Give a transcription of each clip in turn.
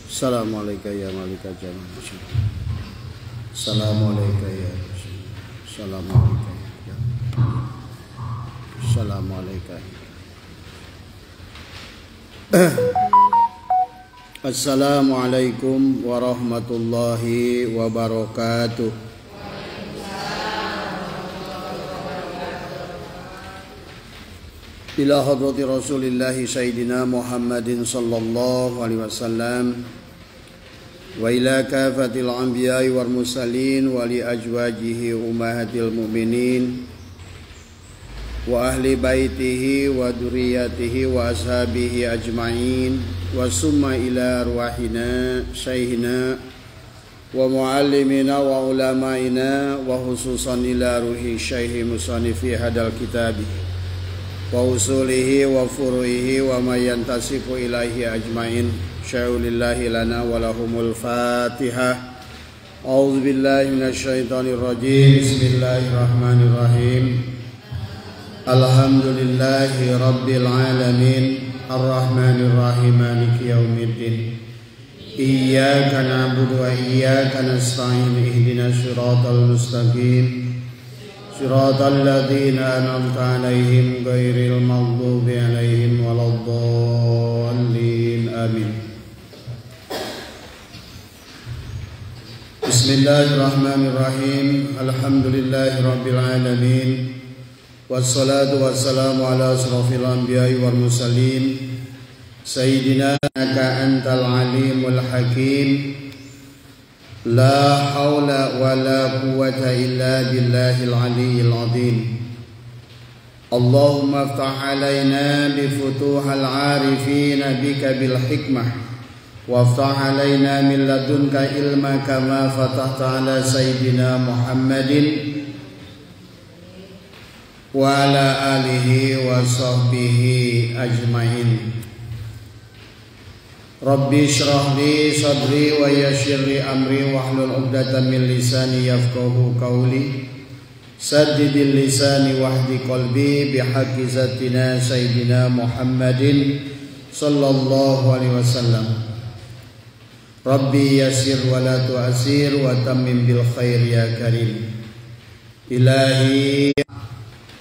Assalamualaikum ya malika jamal. Assalamualaikum ya. Assalamualaikum ya. Assalamualaikum. Assalamualaikum warahmatullahi wabarakatuh. Ila hadrati Rasulillahi Sayyidina Muhammadin sallallahu alaihi wasallam wa ila kafatil anbiya'i wal mursalin wa li ajwajihi ummahatil mu'minin wa ahli baitihi wa duriyatihi wa ashabihi ajma'in wa summa ila arwahina syaihina wa muallimina wa ulama'ina wa khususan ila ruhi syaihi musanifi hadal kitabi wa usulihi wa furu'ihi wa ma yantasifu ilaihi ajma'in. Syaulillahi lana wa lahumul fatihah. A'udzu billahi minasyaitonir rajim. Bismillahirrahmanirrahim. Alhamdulillahi rabbil alamin. Arrahmanir rahim. Maliki yaumiddin. Iyyaka na'budu wa iyyaka nasta'in. Ihdinas siratal mustaqim. Siratal ladzina an'amta 'alaihim ghairil maghdubi 'alaihim waladdallin. Amin. Bismillahirrahmanirrahim. Alhamdulillahirabbil alamin. Wassalatu wassalamu ala asrofil anbiya'i wal mursalin sayyidina antal alimul hakim. La haula wa la quwwata illa billahil aliyyil azim. Allahumma aftah alaina bi futuhal arifin bika bil hikmah wa aftah alaina min ladunka ilma kama fatahta ala sayyidina Muhammadin wa ala alihi wa sahbihi ajma'in. Rabbi syrah li sadri wa yassir li amri wahlul 'uqdatam min lisani yafqahu qawli. Saddidil lisani wahdi qalbi bihaqqi zatina sayyidina Muhammadin sallallahu alaihi wasallam. Rabbi yassir wa la tu'asir wa tammim bil khair ya karim. Ilahi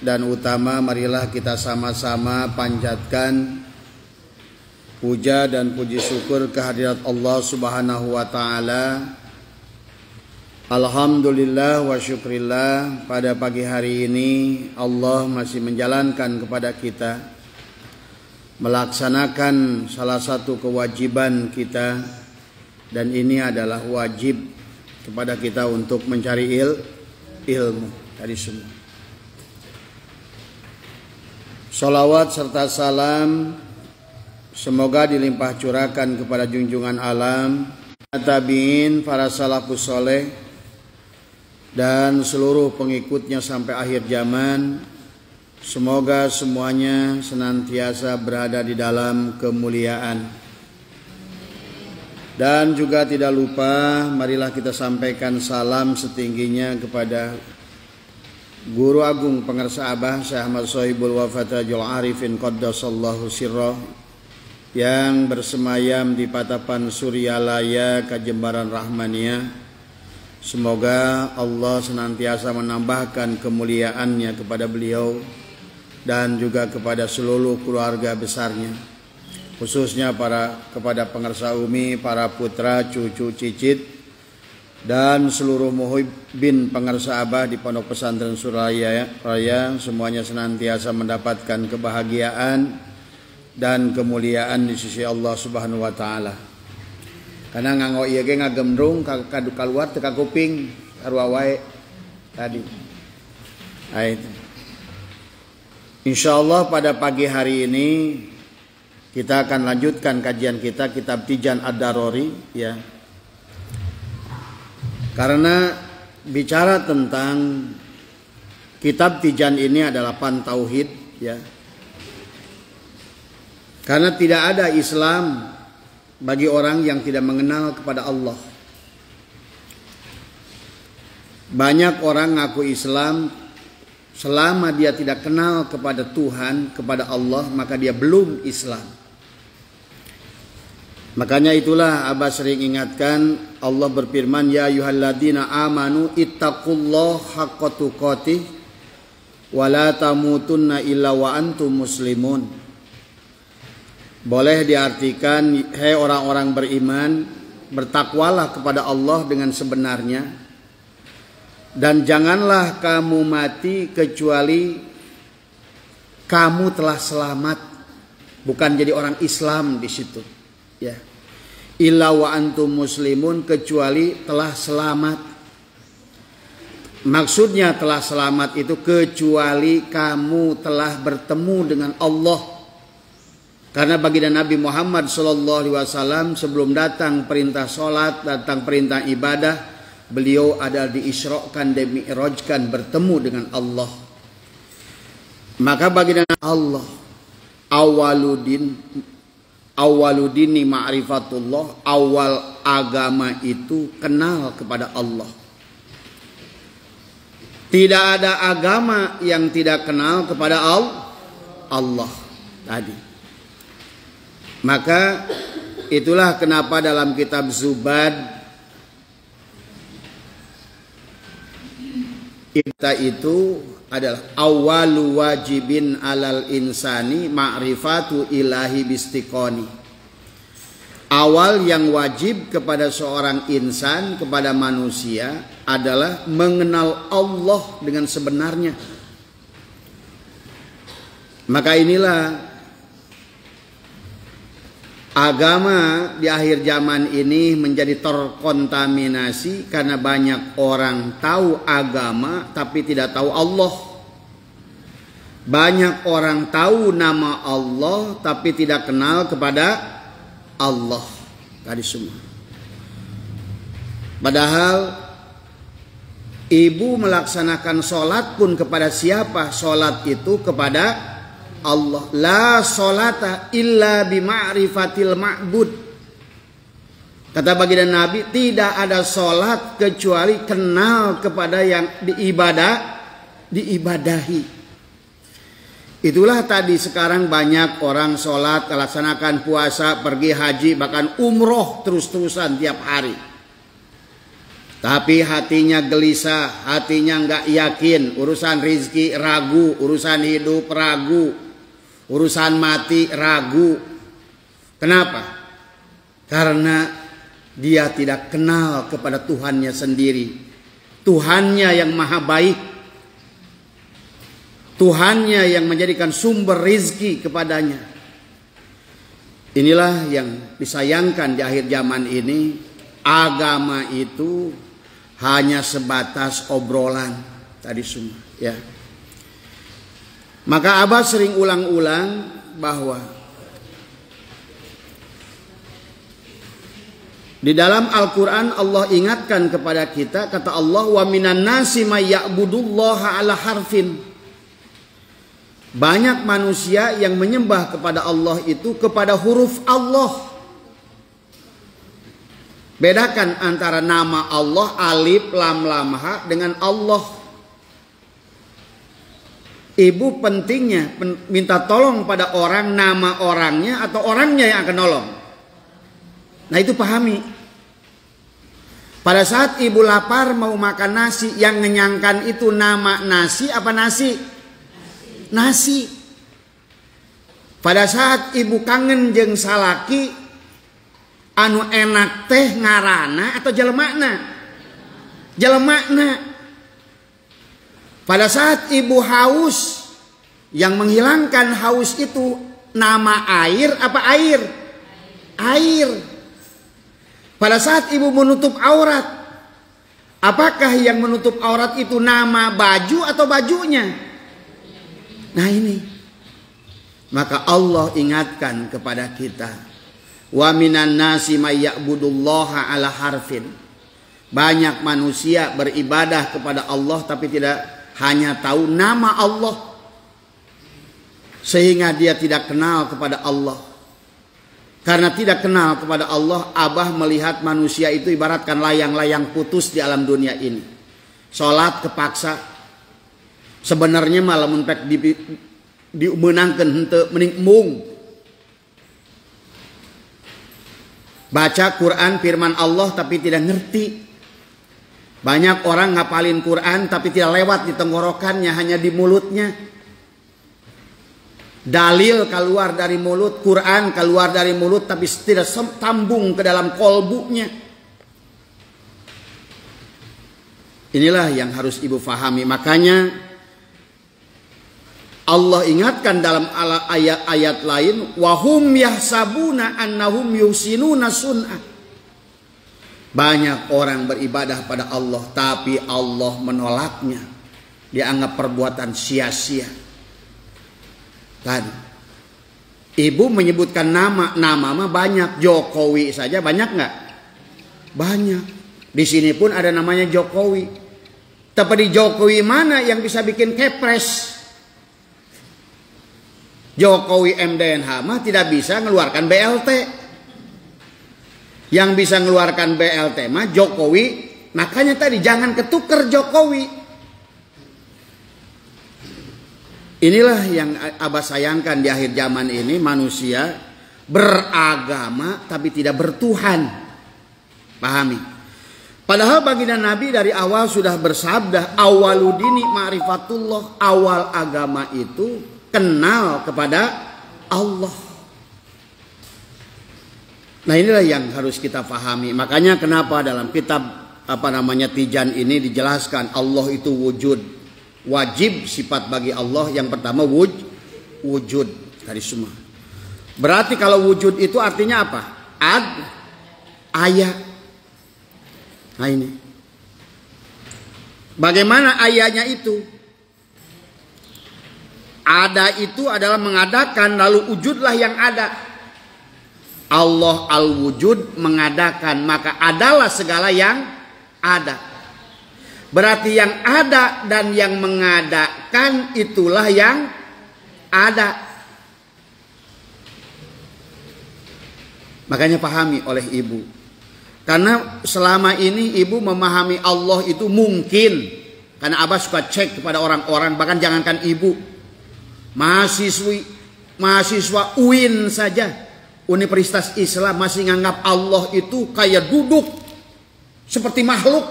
dan utama, marilah kita sama-sama panjatkan puja dan puji syukur kehadirat Allah Subhanahu wa ta'ala. Alhamdulillah wa syukrillah, pada pagi hari ini Allah masih menjalankan kepada kita melaksanakan salah satu kewajiban kita, dan ini adalah wajib kepada kita untuk mencari ilmu dari semua. Salawat serta salam semoga dilimpah curahkan kepada junjungan alam, tabi'in, para salafus soleh, dan seluruh pengikutnya sampai akhir zaman. Semoga semuanya senantiasa berada di dalam kemuliaan. Dan juga tidak lupa, marilah kita sampaikan salam setingginya kepada Guru Agung Pengarsa Abah Syekh Ahmad Sohibul Wafatajul Arifin Qaddasallahu sirrah, yang bersemayam di Patapan Suryalaya Kajembaran Rahmaniyah. Semoga Allah senantiasa menambahkan kemuliaannya kepada beliau dan juga kepada seluruh keluarga besarnya, khususnya kepada pengarsa Umi, para putra, cucu, cicit, dan seluruh muhibbin pengarsa Abah di Pondok Pesantren Suralaya Raya. Semuanya senantiasa mendapatkan kebahagiaan dan kemuliaan di sisi Allah Subhanahu wa taala. Karena nganggo ieu ge ngagemrung kadu keluar teu ka kuping sarua wae tadi. Ait. Insyaallah pada pagi hari ini kita akan lanjutkan kajian kita kitab Tijan Ad-Darori, ya. Karena bicara tentang kitab Tijan ini adalah pantauhid, ya. Karena tidak ada Islam bagi orang yang tidak mengenal kepada Allah. Banyak orang ngaku Islam Selama dia tidak kenal kepada Tuhan, kepada Allah, maka dia belum Islam. Makanya itulah Abah sering ingatkan, Allah berfirman, ya ayyuhalladzina amanu ittaqullaha haqqa tuqatih wa la tamutunna illa wa antum muslimun. Boleh diartikan, hai orang-orang beriman, bertakwalah kepada Allah dengan sebenarnya, dan janganlah kamu mati kecuali kamu telah selamat. Bukan jadi orang Islam di situ, ya. Illa wa antum muslimun, kecuali telah selamat. Maksudnya telah selamat itu kecuali kamu telah bertemu dengan Allah. Karena baginda Nabi Muhammad SAW sebelum datang perintah sholat, datang perintah ibadah, beliau ada diisrokan, dimi'rajkan, bertemu dengan Allah. Maka baginda Allah, awaludini ma'rifatullah, awal agama itu kenal kepada Allah. Tidak ada agama yang tidak kenal kepada Allah tadi. Maka itulah kenapa dalam kitab Zubad kita itu adalah awwalu wajibin alal insani ma'rifatu ilahi bistiqoni. Awal yang wajib kepada seorang insan, kepada manusia adalah mengenal Allah dengan sebenarnya. Maka inilah agama di akhir zaman ini menjadi terkontaminasi karena banyak orang tahu agama tapi tidak tahu Allah. Banyak orang tahu nama Allah tapi tidak kenal kepada Allah. Tadi semua. Padahal ibu melaksanakan sholat pun kepada siapa? Sholat itu kepada Allah. La sholata illa bima'rifatil ma'bud. Kata baginda Nabi, tidak ada sholat kecuali kenal kepada yang diibadahi. Itulah tadi sekarang banyak orang sholat, melaksanakan puasa, pergi haji, bahkan umroh terus-terusan tiap hari. Tapi hatinya gelisah, hatinya nggak yakin, urusan rizki ragu, urusan hidup ragu, urusan mati ragu. Kenapa? Karena dia tidak kenal kepada Tuhannya sendiri. Tuhannya yang maha baik. Tuhannya yang menjadikan sumber rizki kepadanya. Inilah yang disayangkan di akhir zaman ini. Agama itu hanya sebatas obrolan. Tadi semua, ya. Maka Abah sering ulang-ulang bahwa di dalam Al-Quran Allah ingatkan kepada kita, kata Allah, wa minan nasi may ya'budullaha ala harfin. Banyak manusia yang menyembah kepada Allah itu kepada huruf Allah. Bedakan antara nama Allah alif lam lam ha dengan Allah. Ibu pentingnya minta tolong pada orang, nama orangnya atau orangnya yang akan nolong. Nah itu pahami. Pada saat ibu lapar mau makan nasi, yang ngenyangkan itu nama nasi apa nasi? Nasi. Pada saat ibu kangen jeung salaki, anu enak teh ngarana atau jelemakna? Jelemakna. Pada saat ibu haus, yang menghilangkan haus itu nama air apa air? Air. Pada saat ibu menutup aurat, apakah yang menutup aurat itu nama baju atau bajunya? Nah ini. Maka Allah ingatkan kepada kita. Wa minan nasi may ya'budullaha ala harfin. Banyak manusia beribadah kepada Allah tapi tidak hanya tahu nama Allah, sehingga dia tidak kenal kepada Allah. Karena tidak kenal kepada Allah, Abah melihat manusia itu ibaratkan layang-layang putus di alam dunia ini. Sholat kepaksa, Sebenarnya malah pek dimenangkan henteu mending mung. Baca Quran firman Allah tapi tidak ngerti. Banyak orang ngapalin Quran tapi tidak lewat di tenggorokannya, hanya di mulutnya. Dalil keluar dari mulut, Quran keluar dari mulut tapi tidak tambung ke dalam kolbunya. Inilah yang harus ibu fahami. Makanya Allah ingatkan dalam ayat-ayat lain, wahum yahsabuna annahum yusinuna sun'ah. Banyak orang beribadah pada Allah tapi Allah menolaknya. Dianggap perbuatan sia-sia. Tadi ibu menyebutkan nama mah banyak. Jokowi saja banyak nggak? Banyak. Di sini pun ada namanya Jokowi. Tapi di Jokowi mana yang bisa bikin kepres? Jokowi MDNH mah tidak bisa mengeluarkan BLT. Yang bisa mengeluarkan BLT mah Jokowi. Makanya tadi jangan ketuker Jokowi. Inilah yang Abah sayangkan di akhir zaman ini, manusia beragama tapi tidak bertuhan. Pahami? Padahal baginda Nabi dari awal sudah bersabda, awaludini ma'rifatullah, awal agama itu kenal kepada Allah. Nah inilah yang harus kita pahami. Makanya kenapa dalam kitab Tijan ini dijelaskan Allah itu wujud. Wajib sifat bagi Allah yang pertama wujud dari semua. Berarti kalau wujud itu artinya apa? Ayat. Nah ini. Bagaimana ayatnya itu? Ada itu adalah mengadakan, lalu wujudlah yang ada. Allah al-wujud mengadakan, maka adalah segala yang ada. Berarti yang ada dan yang mengadakan itulah yang ada. Makanya pahami oleh ibu. Karena selama ini ibu memahami Allah itu mungkin. Karena Abah suka cek kepada orang-orang, bahkan jangankan ibu. Mahasiswa UIN saja, Universitas Islam masih nganggap Allah itu kayak duduk seperti makhluk.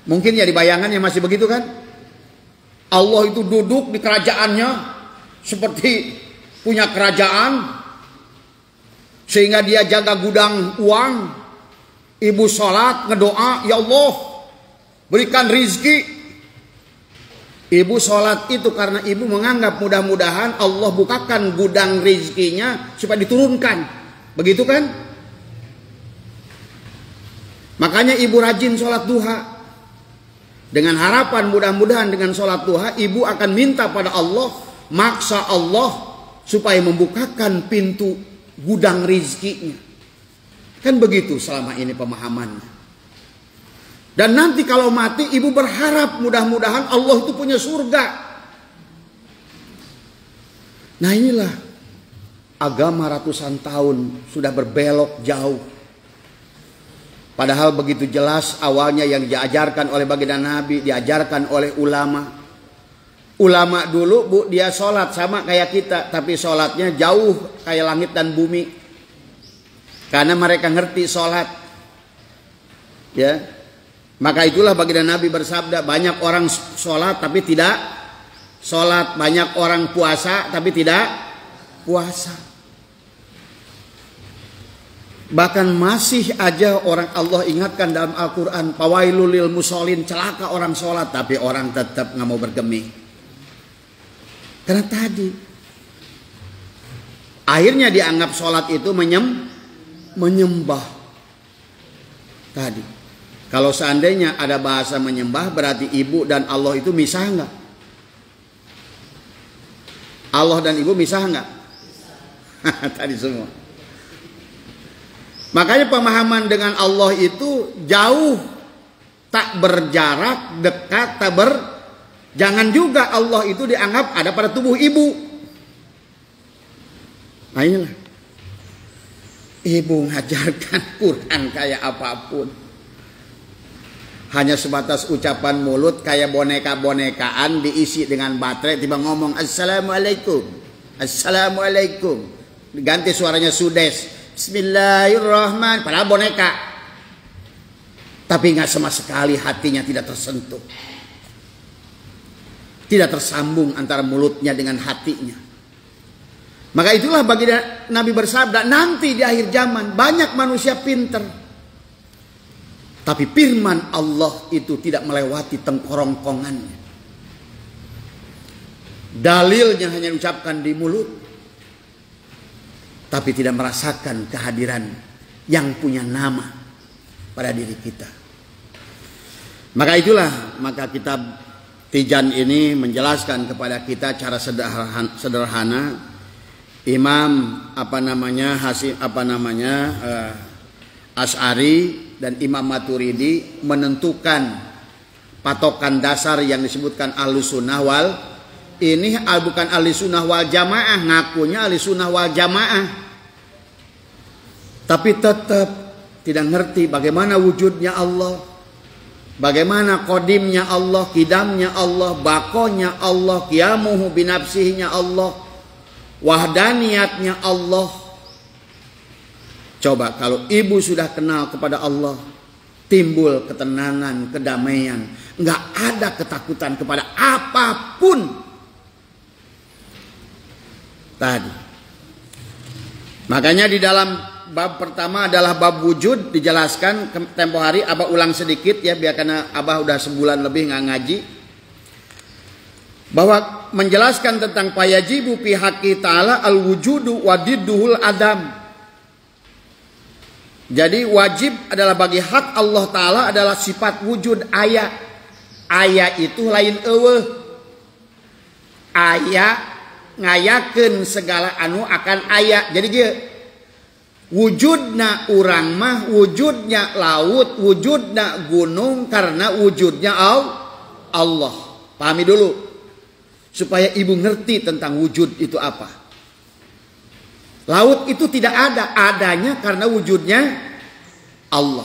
Mungkin ya di bayangannya masih begitu kan? Allah itu duduk di kerajaannya seperti punya kerajaan. Sehingga dia jaga gudang uang. Ibu sholat ngedoa, ya Allah berikan rizki. Ibu sholat itu karena ibu menganggap mudah-mudahan Allah bukakan gudang rizkinya supaya diturunkan. Begitu kan? Makanya ibu rajin sholat duha. Dengan harapan mudah-mudahan dengan sholat duha ibu akan minta pada Allah, maksa Allah supaya membukakan pintu gudang rizkinya. Kan begitu selama ini pemahamannya. Dan nanti kalau mati ibu berharap mudah-mudahan Allah itu punya surga. Nah inilah agama ratusan tahun sudah berbelok jauh. Padahal begitu jelas awalnya yang diajarkan oleh baginda Nabi, diajarkan oleh ulama. Ulama dulu bu dia sholat sama kayak kita, tapi sholatnya jauh kayak langit dan bumi. Karena mereka ngerti sholat. Ya, maka itulah baginda Nabi bersabda, banyak orang sholat tapi tidak sholat, banyak orang puasa tapi tidak puasa. Bahkan masih aja orang Allah ingatkan dalam Al-Quran, fawailul lil musholin, celaka orang sholat tapi orang tetap nggak mau bergeming. Karena tadi akhirnya dianggap sholat itu menyembah. Tadi kalau seandainya ada bahasa menyembah berarti ibu dan Allah itu misah nggak? Allah dan ibu misah nggak? Tadi semua. Makanya pemahaman dengan Allah itu jauh, tak berjarak, dekat, jangan juga Allah itu dianggap ada pada tubuh ibu. Nah inilah. Ibu ngajarkan Quran kayak apapun. Hanya sebatas ucapan mulut kayak boneka-bonekaan diisi dengan baterai, tiba ngomong assalamualaikum, assalamualaikum, diganti suaranya sudes, bismillahirrahmanirrahim, padahal boneka. Tapi nggak sama sekali hatinya tidak tersentuh, tidak tersambung antara mulutnya dengan hatinya. Maka itulah bagi Nabi bersabda, nanti di akhir zaman banyak manusia pinter, tapi firman Allah itu tidak melewati tengkorongkongannya. Dalilnya hanya diucapkan di mulut, tapi tidak merasakan kehadiran yang punya nama pada diri kita. Maka itulah, maka kitab Tijan ini menjelaskan kepada kita cara sederhana Imam Asy'ari dan Imam Maturidi menentukan patokan dasar yang disebutkan Ahlussunnah wal ini bukan Ahlussunnah wal Jamaah, ngakunya Ahlussunnah wal Jamaah, tapi tetap tidak ngerti bagaimana wujudnya Allah, bagaimana qadimnya Allah, kidamnya Allah, bakonya Allah, qiyamuhu binafsihnya Allah, wahdaniyatnya Allah. Coba kalau ibu sudah kenal kepada Allah, timbul ketenangan, kedamaian, nggak ada ketakutan kepada apapun tadi. Makanya di dalam bab pertama adalah bab wujud, dijelaskan tempo hari Abah ulang sedikit ya, biar karena Abah udah sebulan lebih nggak ngaji, bahwa menjelaskan tentang payajibu fi haqqi ta'ala al wujudu wadidduhul adam. Jadi wajib adalah bagi hak Allah Ta'ala adalah sifat wujud aya. Aya itu lain eueuh. Aya ngayakeun segala anu akan aya. Jadi dia wujudna urang mah, wujudnya laut, wujudna gunung karena wujudnya Allah. Pahami dulu supaya ibu ngerti tentang wujud itu apa. Laut itu tidak ada, adanya karena wujudnya Allah.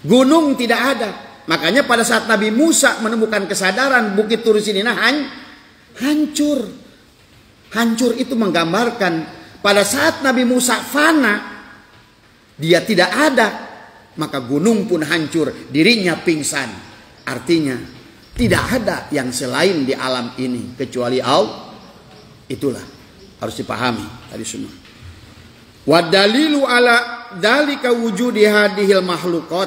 Gunung tidak ada. Makanya pada saat Nabi Musa menemukan kesadaran Bukit Tur Sinina hancur. Hancur itu menggambarkan pada saat Nabi Musa fana, dia tidak ada, maka gunung pun hancur, dirinya pingsan. Artinya tidak ada yang selain di alam ini kecuali Allah. Itulah harus dipahami tadi semua. Wa dalilu ala dalika wujudi hadhil makhluqat.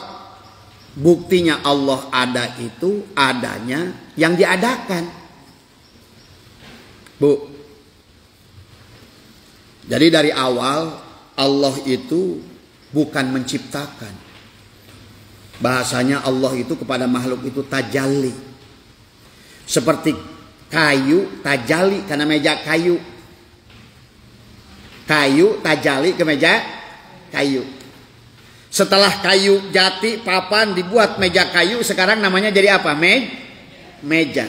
Buktinya Allah ada itu adanya yang diadakan. Bu. Jadi dari awal Allah itu bukan menciptakan. Bahasanya Allah itu kepada makhluk itu tajalli. Seperti kayu tajali karena meja kayu, kayu tajali ke meja kayu. Setelah kayu jati papan dibuat meja kayu, sekarang namanya jadi apa? Meja.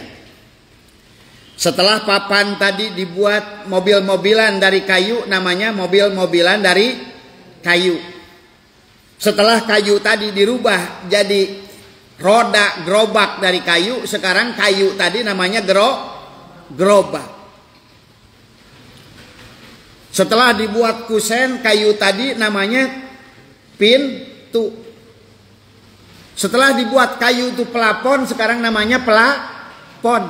Setelah papan tadi dibuat mobil-mobilan dari kayu, namanya mobil-mobilan dari kayu. Setelah kayu tadi dirubah jadi roda gerobak dari kayu, sekarang kayu tadi namanya gerobak. Setelah dibuat kusen, kayu tadi namanya pintu. Setelah dibuat kayu itu pelapon, sekarang namanya pelapon.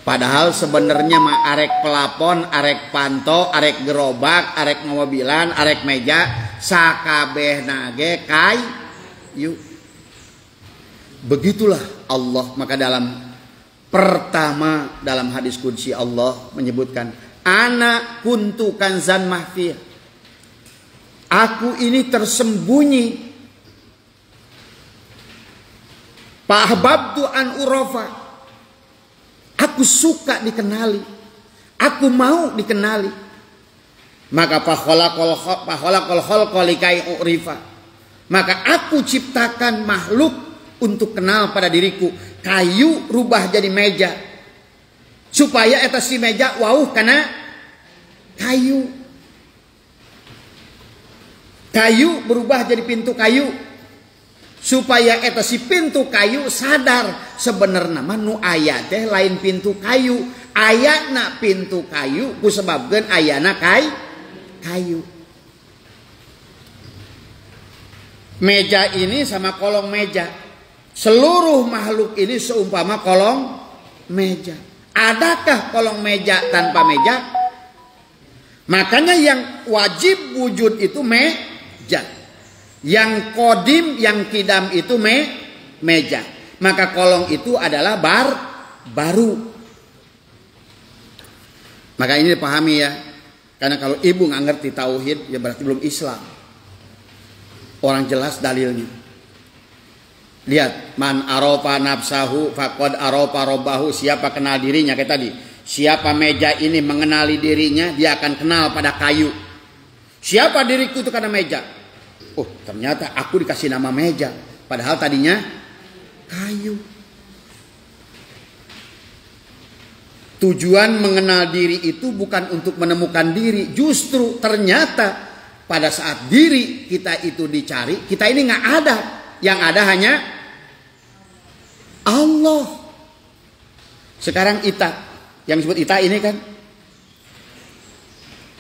Padahal sebenarnya mah arek pelapon, arek panto, arek gerobak, arek mobilan, arek meja, sakabeh nage kayu. Begitulah Allah. Maka dalam pertama dalam hadis qudsi Allah menyebutkan ana kuntu kanzan mahfiyah. Aku ini tersembunyi. Fahbabtu an urafa. Aku suka dikenali. Aku mau dikenali. Maka fakhalaqal khalqa likai urifa. Maka aku ciptakan makhluk untuk kenal pada diriku. Kayu rubah jadi meja. Supaya eta si meja wauh karena kayu. Kayu berubah jadi pintu kayu. Supaya eta si pintu kayu sadar sebenarnya mah nu aya teh lain pintu kayu. Ayana pintu kayu kusebabkeun ayana kayu. Meja ini sama kolong meja. Seluruh makhluk ini seumpama kolong meja. Adakah kolong meja tanpa meja? Makanya yang wajib wujud itu meja. Yang kodim, yang kidam itu meja. Maka kolong itu adalah baru. Maka ini dipahami ya. Karena kalau ibu nggak ngerti tauhid, ya berarti belum Islam. Orang jelas dalilnya. Lihat, man arofa nafsahu faqad arofa robbahu. Siapa kenal dirinya kayak tadi. Siapa meja ini mengenali dirinya, dia akan kenal pada kayu. Siapa diriku itu karena meja. Oh, ternyata aku dikasih nama meja, padahal tadinya kayu. Tujuan mengenal diri itu bukan untuk menemukan diri, justru ternyata pada saat diri kita itu dicari, kita ini nggak ada. Yang ada hanya Allah. Sekarang Ita, yang disebut Ita ini kan,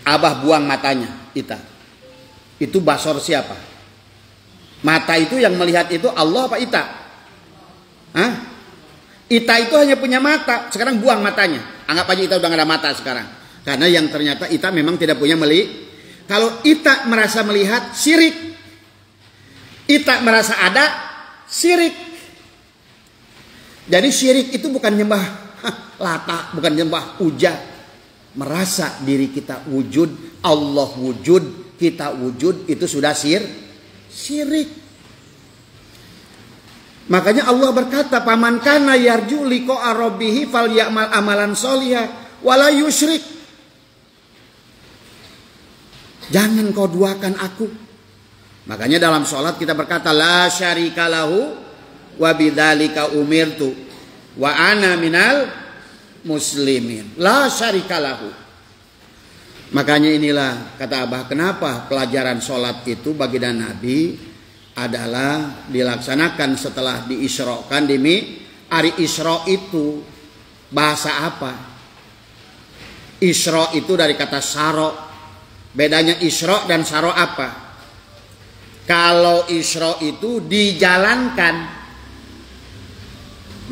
Abah buang matanya, Ita. Itu basor siapa? Mata itu yang melihat itu Allah apa Ita? Hah? Ita itu hanya punya mata, sekarang buang matanya. Anggap aja Ita udah gak ada mata sekarang. Karena yang ternyata Ita memang tidak punya Kalau Ita merasa melihat, syirik. Ita merasa ada, syirik. Jadi syirik itu bukan nyembah Lata, bukan nyembah Uja. Merasa diri kita wujud, Allah wujud, kita wujud, itu sudah syirik. Makanya Allah berkata, "Paman kana yarju liqa'a rabbih falyamal amalan sholihan wala yusyrik." Jangan kau duakan aku. Makanya dalam sholat kita berkata, "La syarika lahu wa bidzalika umirtu wa ana minal muslimin." La syarika lahu. Makanya inilah kata Abah, kenapa pelajaran sholat itu baginda Nabi adalah dilaksanakan setelah diisrokan hari Isra itu bahasa apa? Isra itu dari kata saro. Bedanya Isra dan saro apa? Kalau Isra itu dijalankan.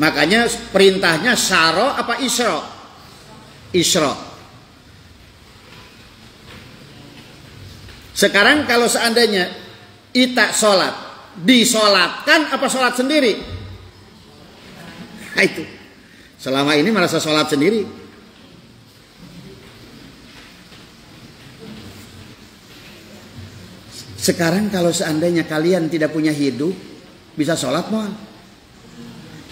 Makanya perintahnya saro apa Isra? Isra. Sekarang kalau seandainya Ita sholat, disolatkan apa sholat sendiri? Nah itu. Selama ini merasa sholat sendiri. Sekarang kalau seandainya kalian tidak punya hidup, bisa sholat mohon.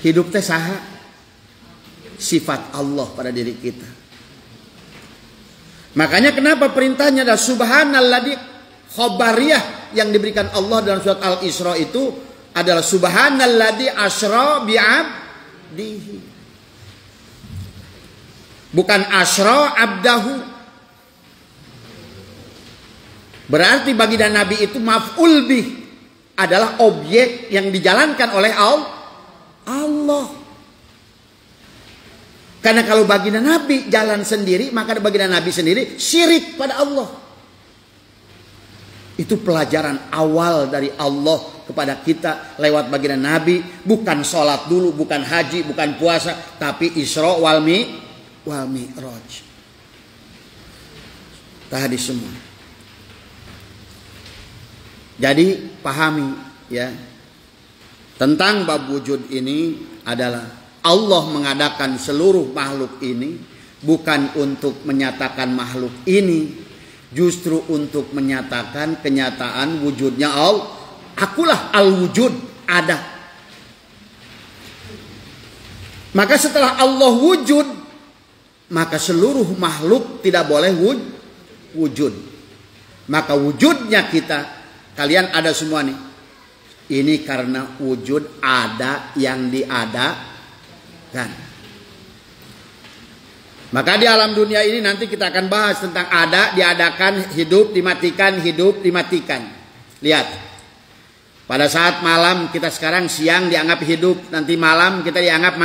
Hidup teh saha? Sifat Allah pada diri kita. Makanya kenapa perintahnya adalah subhanalladzi khobariyah yang diberikan Allah dalam surat Al-Isra itu adalah subhanalladzi asra bi'abdihi. Bukan asra abdahu. Berarti baginda Nabi itu maf'ul bih, adalah objek yang dijalankan oleh Allah. Karena kalau baginda Nabi jalan sendiri, maka baginda Nabi sendiri syirik pada Allah. Itu pelajaran awal dari Allah kepada kita lewat baginda Nabi. Bukan sholat dulu, bukan haji, bukan puasa, tapi Isra wal Mi'raj. Tadi semua. Jadi pahami ya, tentang bab wujud ini adalah Allah mengadakan seluruh makhluk ini bukan untuk menyatakan makhluk ini, justru untuk menyatakan kenyataan wujudnya Allah. Akulah al-wujud, ada. Maka setelah Allah wujud, maka seluruh makhluk tidak boleh wujud. Maka wujudnya kita, kalian ada semua nih. Ini karena wujud ada yang diadakan. Maka di alam dunia ini nanti kita akan bahas tentang ada, diadakan, hidup, dimatikan, hidup, dimatikan. Lihat. Pada saat malam kita sekarang siang dianggap hidup, nanti malam kita dianggap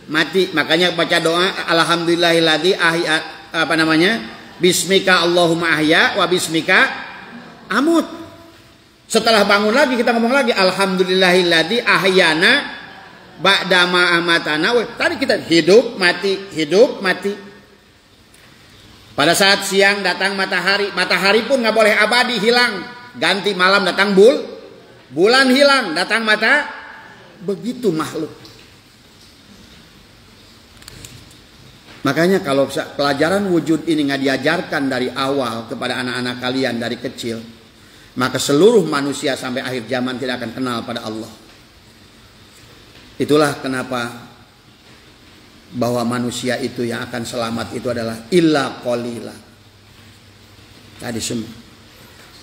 mati. Makanya baca doa alhamdulillahilladzi bismika Allahumma ahya wa bismika amut. Setelah bangun lagi kita ngomong lagi alhamdulillahilladzi ahyana ba'da ma amatana. Tadi kita hidup mati. Pada saat siang datang matahari pun nggak boleh abadi, hilang. Ganti malam datang bulan hilang, datang mata. Begitu makhluk. Makanya kalau pelajaran wujud ini nggak diajarkan dari awal kepada anak-anak kalian dari kecil, maka seluruh manusia sampai akhir zaman tidak akan kenal pada Allah. Itulah kenapa bahwa manusia itu yang akan selamat itu adalah illa qalila. Tadi semua.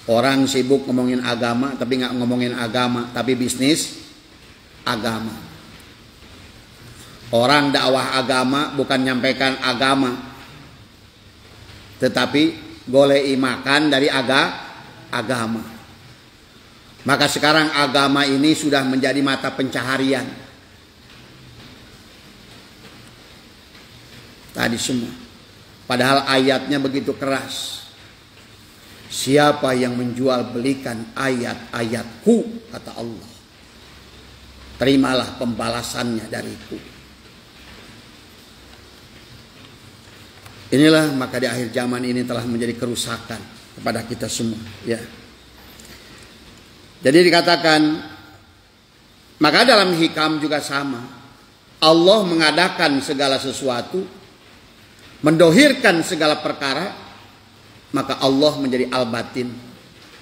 Orang sibuk ngomongin agama tapi nggak ngomongin agama, tapi bisnis agama. Orang dakwah agama bukan nyampaikan agama, tetapi golei makan dari agama. Maka sekarang agama ini sudah menjadi mata pencaharian. Tadi semua. Padahal ayatnya begitu keras. Siapa yang menjual belikan ayat-ayatku, kata Allah, terimalah pembalasannya dariku. Inilah maka di akhir zaman ini telah menjadi kerusakan kepada kita semua. Ya. Jadi dikatakan, maka dalam hikam juga sama. Allah mengadakan segala sesuatu, mendohirkan segala perkara, maka Allah menjadi al-batin.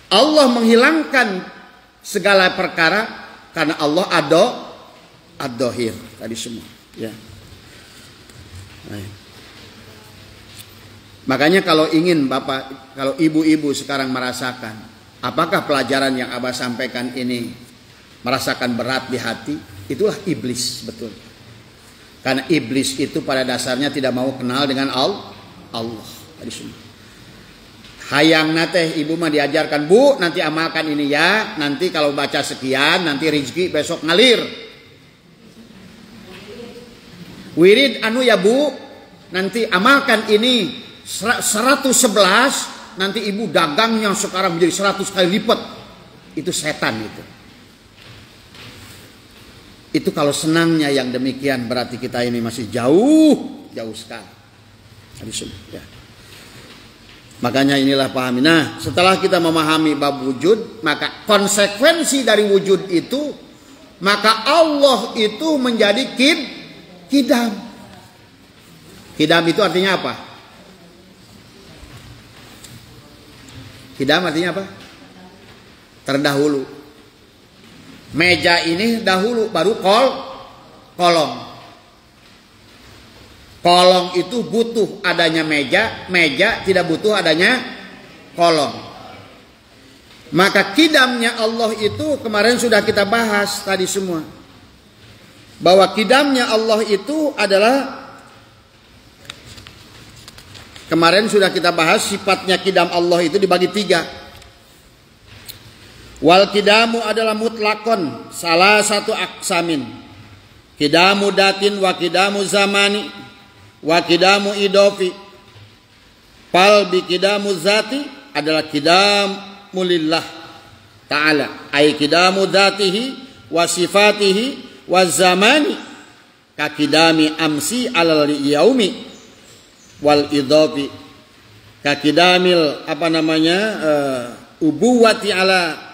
Allah menghilangkan segala perkara karena Allah ad-dohir. Tadi semua. Ya. Makanya kalau ingin Bapak, kalau ibu-ibu sekarang merasakan, apakah pelajaran yang Abah sampaikan ini merasakan berat di hati, itulah iblis, betul. Karena iblis itu pada dasarnya tidak mau kenal dengan Allah. Tadi semua. Hayang nate ibu mah diajarkan, Bu, nanti amalkan ini ya, nanti kalau baca sekian nanti rezeki besok ngalir. Wirid anu ya Bu, nanti amalkan ini 111, nanti ibu dagangnya sekarang menjadi 100 kali lipat. Itu setan itu. Itu kalau senangnya yang demikian berarti kita ini masih jauh sekali. Ya. Makanya inilah pahami. Nah, setelah kita memahami bab wujud, maka konsekuensi dari wujud itu, maka Allah itu menjadi kidam. Kidam itu artinya apa? Kidam artinya apa? Terdahulu. Meja ini dahulu, baru kolong. Kolong itu butuh adanya meja, meja tidak butuh adanya kolong. Maka kidamnya Allah itu kemarin sudah kita bahas tadi semua. Bahwa kidamnya Allah itu adalah, kemarin sudah kita bahas sifatnya kidam Allah itu dibagi 3. Wal kidamu adalah mutlakon, salah satu aksamin. Kidamu datin wa kidamu zamani wa kidamu idofi. Pal bi kidamu zati adalah kidamu lillah ta'ala, ay kidamu zatihi wa sifatihi wa zamani ka kidami amsi alal yaumi wal idofi ka kidamil ubuwati ala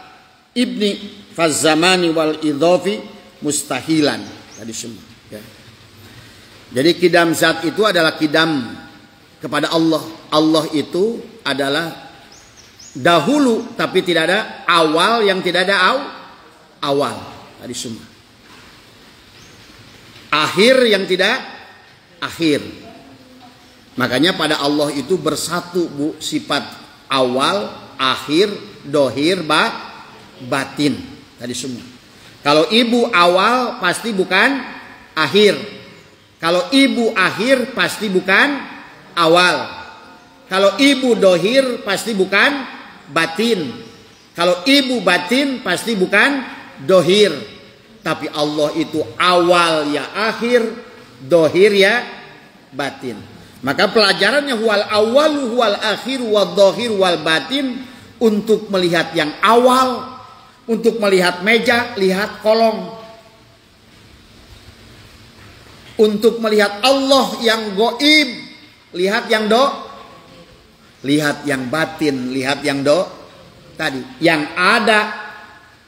ibni faz zamani wal idofi mustahilan. Tadi semua ya. Jadi kidam zat itu adalah kidam kepada Allah. Allah itu adalah dahulu tapi tidak ada awal yang tidak ada awal. Tadi semua. Akhir yang tidak akhir. Makanya pada Allah itu bersatu Bu, sifat awal, akhir, dohir, batin. Tadi semua. Kalau ibu awal pasti bukan akhir. Kalau ibu akhir pasti bukan awal. Kalau ibu dohir pasti bukan batin. Kalau ibu batin pasti bukan dohir. Tapi Allah itu awal ya akhir, dohir ya batin. Maka pelajarannya huwal awalu huwal akhir wal dohir wal batin. Untuk melihat yang awal, untuk melihat meja, lihat kolong. Untuk melihat Allah yang goib, lihat yang lihat yang batin, lihat yang tadi. Yang ada,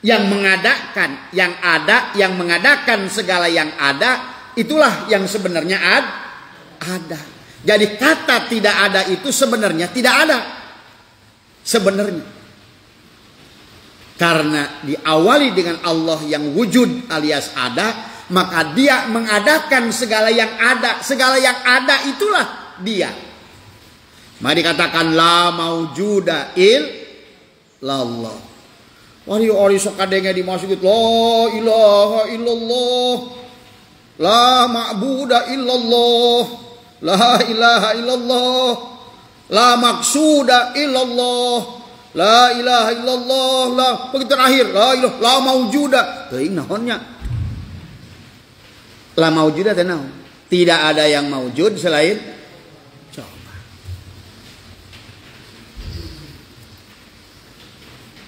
yang mengadakan, yang ada, yang mengadakan segala yang ada, itulah yang sebenarnya ada. Jadi kata tidak ada itu sebenarnya tidak ada. Sebenarnya. Karena diawali dengan Allah yang wujud alias ada, maka dia mengadakan segala yang ada. Segala yang ada itulah dia. Maka dikatakan la maujuda illallah. Wari sakadenge di masjid la ilaha illallah. La ma'buda illallah. La ilaha illallah. La maksuda illallah. La ilaha illallah. La begitu terakhir la ilaha la maujuda. Teuing naonnya? La maujuda teh naon? Tidak ada yang maujud selain coba.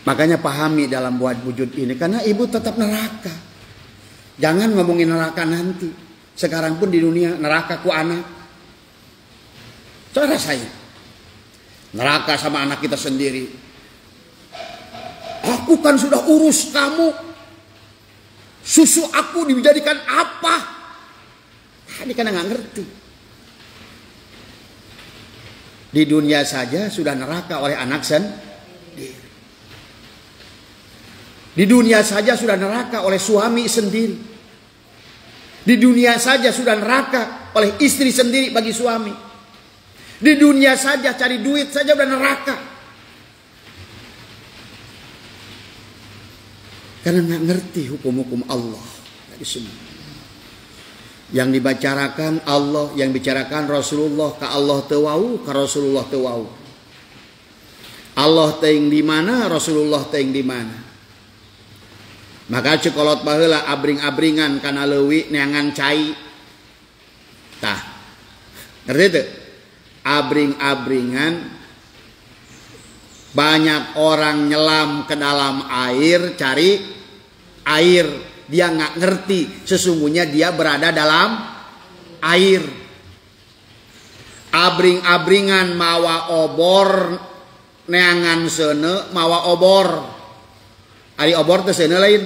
Makanya pahami dalam buat wujud ini karena ibu tetap neraka. Jangan ngomongin neraka nanti. Sekarang pun di dunia neraka ku anak. Coba rasain. Neraka sama anak kita sendiri. Aku kan sudah urus kamu. Susu aku dijadikan apa? Ini kan nggak ngerti. Di dunia saja sudah neraka oleh anak sendiri. Di dunia saja sudah neraka oleh suami sendiri. Di dunia saja sudah neraka oleh istri sendiri bagi suami. Di dunia saja cari duit saja udah neraka. Karena nggak ngerti hukum-hukum Allah. Dari semua. Yang dibicarakan Allah, yang bicarakan Rasulullah, ka Allah teu wau, ka Rasulullah teu wau. Allah teuing di mana, Rasulullah teuing di mana. Maka cekolot baheula abring-abringan kana leuwih neangan cai. Tah. Ngerti teu? Abring-abringan banyak orang nyelam ke dalam air cari air, dia nggak ngerti sesungguhnya dia berada dalam air. Abring-abringan mawa obor neangan seune mawa obor, ari obor teh seune lain.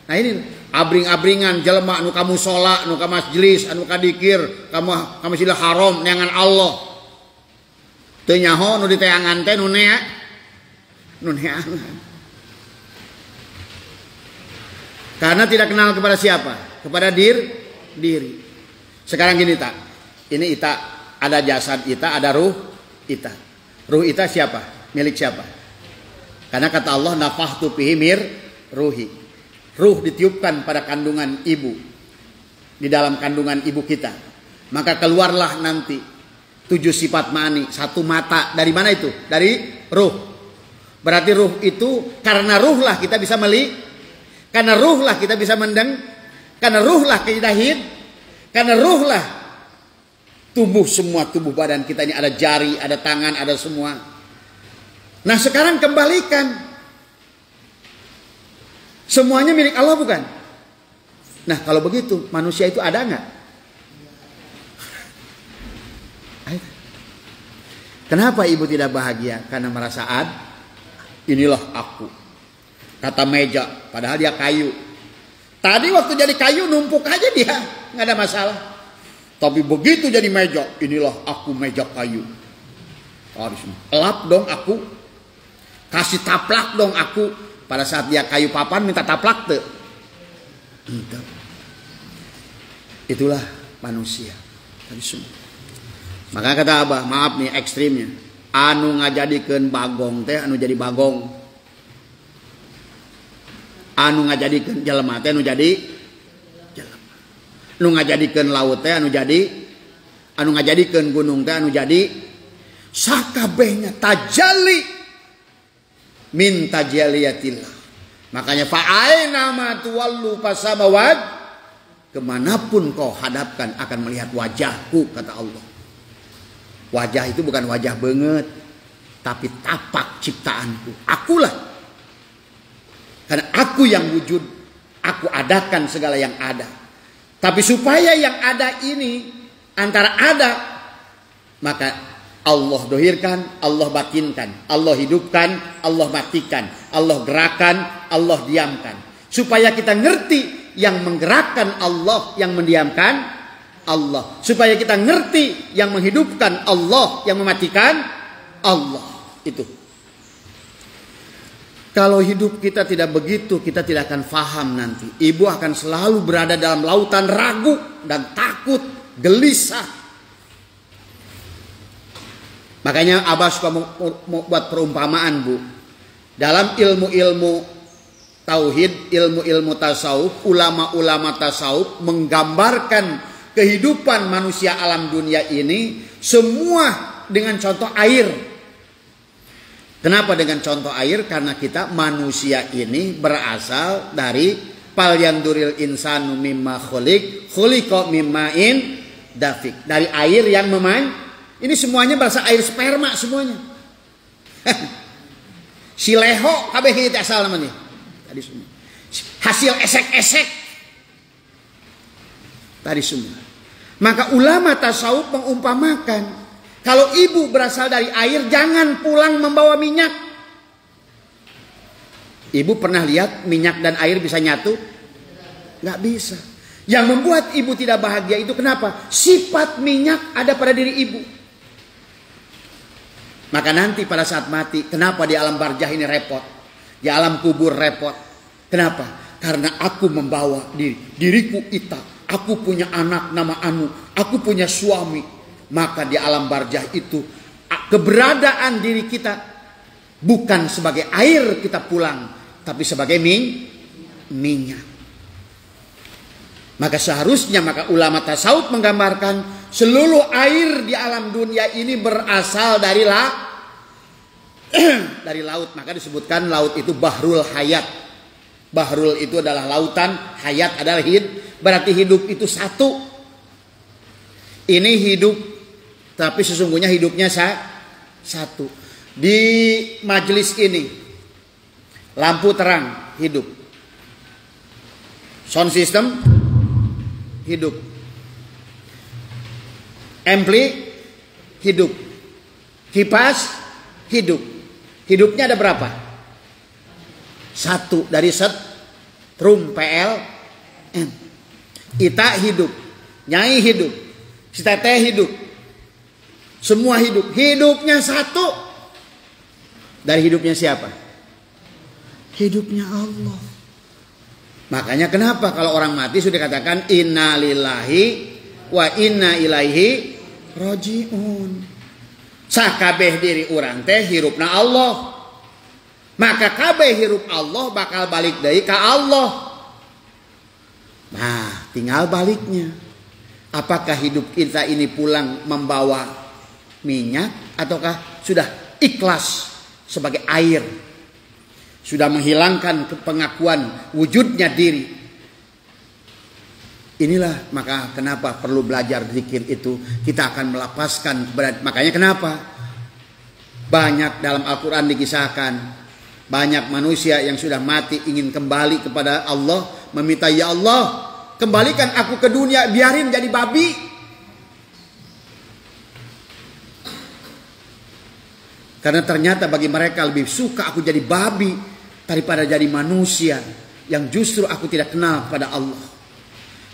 Nah ini abring-abringan jelema anu kamu sholat, anu ka majelis, anu ka dikir, kamu Masjidil Haram neangan Allah. Teu nyaho nu diteangan teh nu neangan. Karena tidak kenal kepada siapa? Kepada diri. Sekarang gini tak. Ini ita ada jasad ita, ada ruh ita. Ruh ita siapa? Milik siapa? Karena kata Allah nafahtu fihi mir ruhi. Ruh ditiupkan pada kandungan ibu. Di dalam kandungan ibu kita. Maka keluarlah nanti 7 sifat ma'ani. 1 mata. Dari mana itu? Dari ruh. Berarti ruh itu karena ruh lah kita bisa melihat. Karena ruh lah kita bisa mendeng. Karena ruh lah kita hidup. Karena ruh lah tumbuh semua tubuh badan kita ini. Ada jari, ada tangan, ada semua. Nah sekarang kembalikan. Semuanya milik Allah bukan? Nah kalau begitu manusia itu ada nggak? Kenapa ibu tidak bahagia? Karena merasa inilah aku. Kata meja, padahal dia kayu. Tadi waktu jadi kayu numpuk aja dia, nggak ada masalah. Tapi begitu jadi meja, inilah aku meja kayu. Harus elap dong aku, kasih taplak dong aku. Pada saat dia kayu papan minta taplak tuh. Itulah manusia. Maka kata Abah, maaf nih ekstrimnya. Anu ngajadikeun bagong teh anu jadi bagong. Anu ngajadikeun jelema teh anu jadi jelema. Nu ngajadikeun laut teh anu ngajadikeun gunung teh anu jadi sakabehnya tajalli min tajaliyatillah. Makanya fa'aina ma tuwallu fasamawat, kemanapun kau hadapkan akan melihat wajahku, kata Allah. Wajah itu bukan wajah banget, tapi tapak ciptaanku. Akulah. Karena aku yang wujud, aku adakan segala yang ada. Tapi supaya yang ada ini antara ada, maka Allah dohirkan, Allah batinkan, Allah hidupkan, Allah matikan, Allah gerakan, Allah diamkan. Supaya kita ngerti yang menggerakkan Allah, yang mendiamkan Allah. Supaya kita ngerti yang menghidupkan Allah, yang mematikan Allah. Itu. Kalau hidup kita tidak begitu, kita tidak akan faham nanti. Ibu akan selalu berada dalam lautan ragu dan takut, gelisah. Makanya Abah suka mau buat perumpamaan, Bu. Dalam ilmu-ilmu tauhid, ilmu-ilmu tasawuf, ulama-ulama tasawuf menggambarkan kehidupan manusia alam dunia ini semua dengan contoh air. Kenapa dengan contoh air? Karena kita manusia ini berasal dari pal yanduril insanu mimma khuliqa mimma'in dafik. Dari air yang memang, ini semuanya berasal air sperma semuanya. Si leho kabeh kieu asal namanya. Tadi semua. Hasil esek-esek. Tadi semua. Maka ulama tasawuf mengumpamakan, kalau ibu berasal dari air, jangan pulang membawa minyak. Ibu pernah lihat minyak dan air bisa nyatu? Nggak bisa. Yang membuat ibu tidak bahagia itu kenapa? Sifat minyak ada pada diri ibu. Maka nanti pada saat mati, kenapa di alam barzah ini repot? Di alam kubur repot. Kenapa? Karena aku membawa diriku Ita. Aku punya anak nama Anu. Aku punya suami. Maka di alam barzah itu keberadaan diri kita bukan sebagai air kita pulang, tapi sebagai minyak. Maka seharusnya ulama tasawuf menggambarkan seluruh air di alam dunia ini berasal dari dari laut. Maka disebutkan laut itu bahrul hayat. Bahrul itu adalah lautan, hayat adalah berarti hidup itu satu. Ini hidup, tapi sesungguhnya hidupnya satu. Di majelis ini lampu terang hidup, sound system hidup, ampli hidup, kipas hidup. Hidupnya ada berapa? Satu dari setrum PLN. Ita hidup, Nyai hidup, si Teteh hidup, semua hidup. Hidupnya satu. Dari hidupnya siapa? Hidupnya Allah. Makanya kenapa kalau orang mati sudah dikatakan inna lillahi wa inna ilaihi rajiun. Sakabeh diri orang teh hirupna Allah. Maka kabeh hirup Allah bakal balik deui ka Allah. Nah, tinggal baliknya. Apakah hidup kita ini pulang membawa minyak ataukah sudah ikhlas sebagai air? Sudah menghilangkan pengakuan wujudnya diri. Inilah maka kenapa perlu belajar zikir itu. Kita akan melepaskan makanya kenapa banyak dalam Al-Quran dikisahkan banyak manusia yang sudah mati ingin kembali kepada Allah, meminta, ya Allah kembalikan aku ke dunia, biarin jadi babi. Karena ternyata bagi mereka lebih suka aku jadi babi daripada jadi manusia yang justru aku tidak kenal kepada Allah.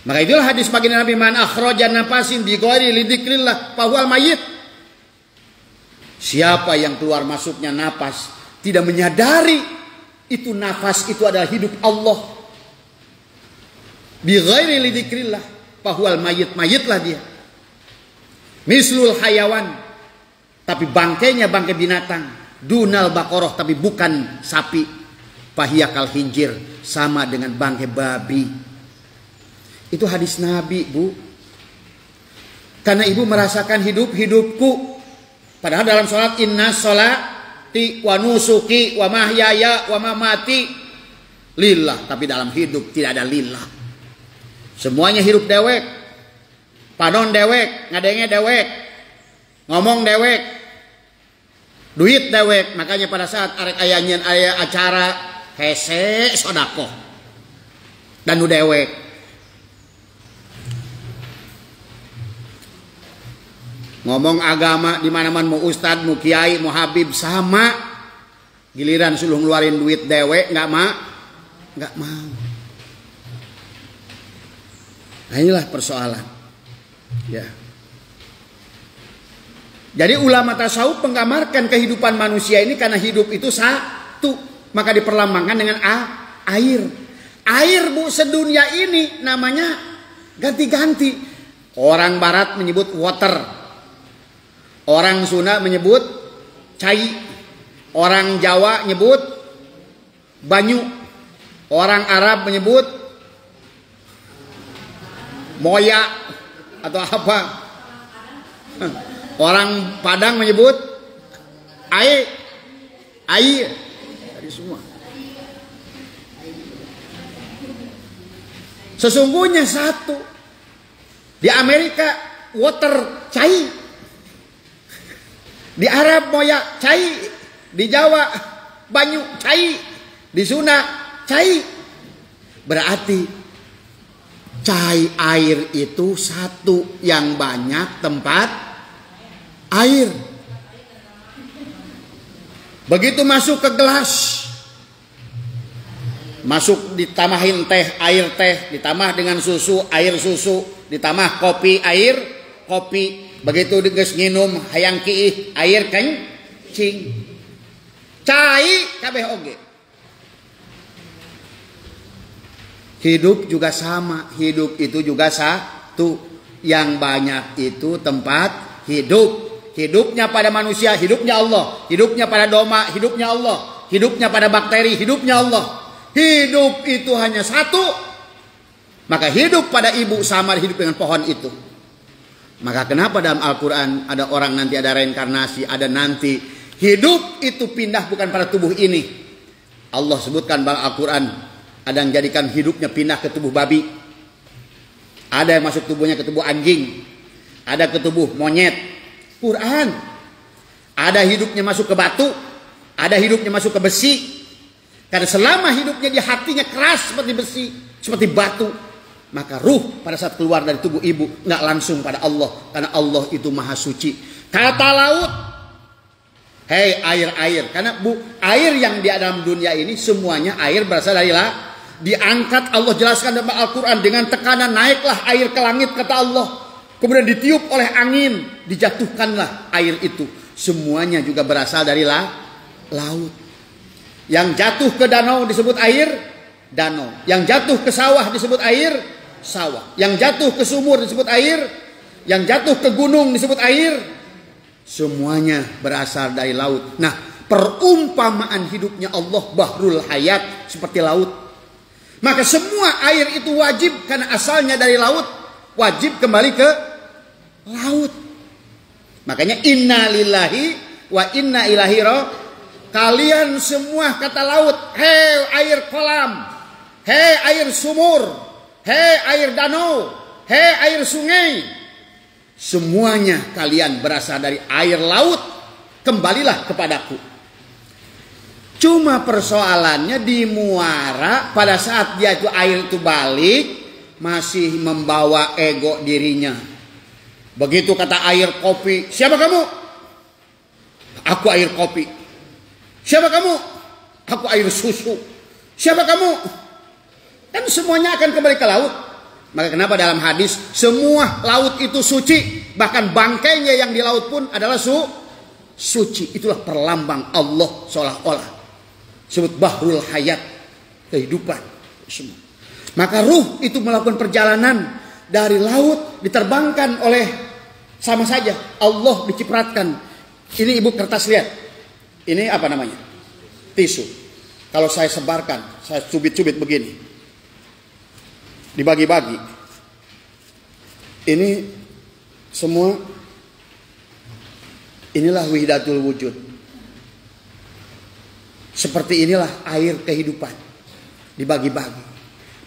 Maka itulah hadis baginda Nabi, man akhraja nafasin bi ghairi lidzikrillah fahuwal mayyit. Siapa yang keluar masuknya napas tidak menyadari itu nafas itu adalah hidup Allah. Bi ghairi lidzikrillah fahuwal mayyit, mayitlah dia. Mislul hayawan, tapi bangkainya bangkai binatang. Dunal baqarah, tapi bukan sapi. Fahiyakal hinjir, sama dengan bangkai babi. Itu hadis Nabi, Bu. Karena ibu merasakan hidupku. Padahal dalam sholat inna sholat wa nusuki wa mahyaya wa mamati lillah, tapi dalam hidup tidak ada lillah. Semuanya hidup dewek, panon dewek, ngadenge dewek, ngomong dewek, duit dewek. Makanya pada saat arek ayanyan aya acara hese sodako dan nu dewek. Ngomong agama di mana-mana, mau ustad, mau kiai, mau habib sama. Giliran suruh ngeluarin duit dewek nggak mau. Nah inilah persoalan. Ya. Jadi ulama tasawuf menggambarkan kehidupan manusia ini karena hidup itu satu, maka diperlambangkan dengan air. Air bu sedunia ini namanya ganti-ganti. Orang barat menyebut water. Orang Sunda menyebut cai, orang Jawa menyebut banyu, orang Arab menyebut moya atau apa, orang Padang menyebut air, dari semua. Sesungguhnya satu. Di Amerika water cai. Di Arab moya cai, di Jawa banyu cai, di Sunda cai. Berarti cai air itu satu, yang banyak tempat air. Begitu masuk ke gelas, masuk ditamahin teh, air teh, ditambah dengan susu, air susu, ditambah kopi, air kopi. Begitu digeus nginum hayang kiih air kencing. Cai kabeh oge. Hidup juga sama, hidup itu juga satu, yang banyak itu tempat hidup. Hidupnya pada manusia, hidupnya Allah. Hidupnya pada domba, hidupnya Allah. Hidupnya pada bakteri, hidupnya Allah. Hidup itu hanya satu. Maka hidup pada ibu sama hidup dengan pohon itu. Maka kenapa dalam Al-Quran ada orang nanti ada reinkarnasi, ada nanti. Hidup itu pindah bukan pada tubuh ini. Allah sebutkan dalam Al-Quran, ada yang jadikan hidupnya pindah ke tubuh babi. Ada yang masuk tubuhnya ke tubuh anjing. Ada ke tubuh monyet. Quran. Ada hidupnya masuk ke batu. Ada hidupnya masuk ke besi. Karena selama hidupnya di hatinya keras seperti besi, seperti batu, maka ruh pada saat keluar dari tubuh ibu nggak langsung pada Allah, karena Allah itu maha suci. Kata laut, hei air, karena air yang di dalam dunia ini semuanya air berasal dari lah. Diangkat, Allah jelaskan dalam Al-Quran dengan tekanan, naiklah air ke langit kata Allah. Kemudian ditiup oleh angin, dijatuhkanlah air itu. Semuanya juga berasal dari laut. Yang jatuh ke danau disebut air danau. Yang jatuh ke sawah disebut air sawah. Yang jatuh ke sumur disebut air. Yang jatuh ke gunung disebut air. Semuanya berasal dari laut. Nah, perumpamaan hidupnya Allah bahrul hayat seperti laut. Maka semua air itu wajib karena asalnya dari laut, wajib kembali ke laut. Makanya inna lillahi wa inna ilaihi raji'un. Kalian semua kata laut, hei air kolam, hei air sumur, hei air danau, hei air sungai. Semuanya kalian berasal dari air laut, kembalilah kepadaku. Cuma persoalannya di muara pada saat dia itu air itu balik, masih membawa ego dirinya. Begitu kata air kopi, siapa kamu? Aku air kopi. Siapa kamu? Aku air susu. Siapa kamu? Kan semuanya akan kembali ke laut. Maka kenapa dalam hadis semua laut itu suci, bahkan bangkainya yang di laut pun adalah suci. Itulah perlambang Allah seolah-olah. Sebut bahrul hayat, kehidupan semua. Maka ruh itu melakukan perjalanan dari laut, diterbangkan oleh sama saja Allah dicipratkan. Ini ibu kertas lihat. Ini apa namanya? Tisu. Kalau saya sebarkan, saya cubit-cubit begini, dibagi-bagi. Ini semua, inilah wihdatul wujud. Seperti inilah air kehidupan dibagi-bagi.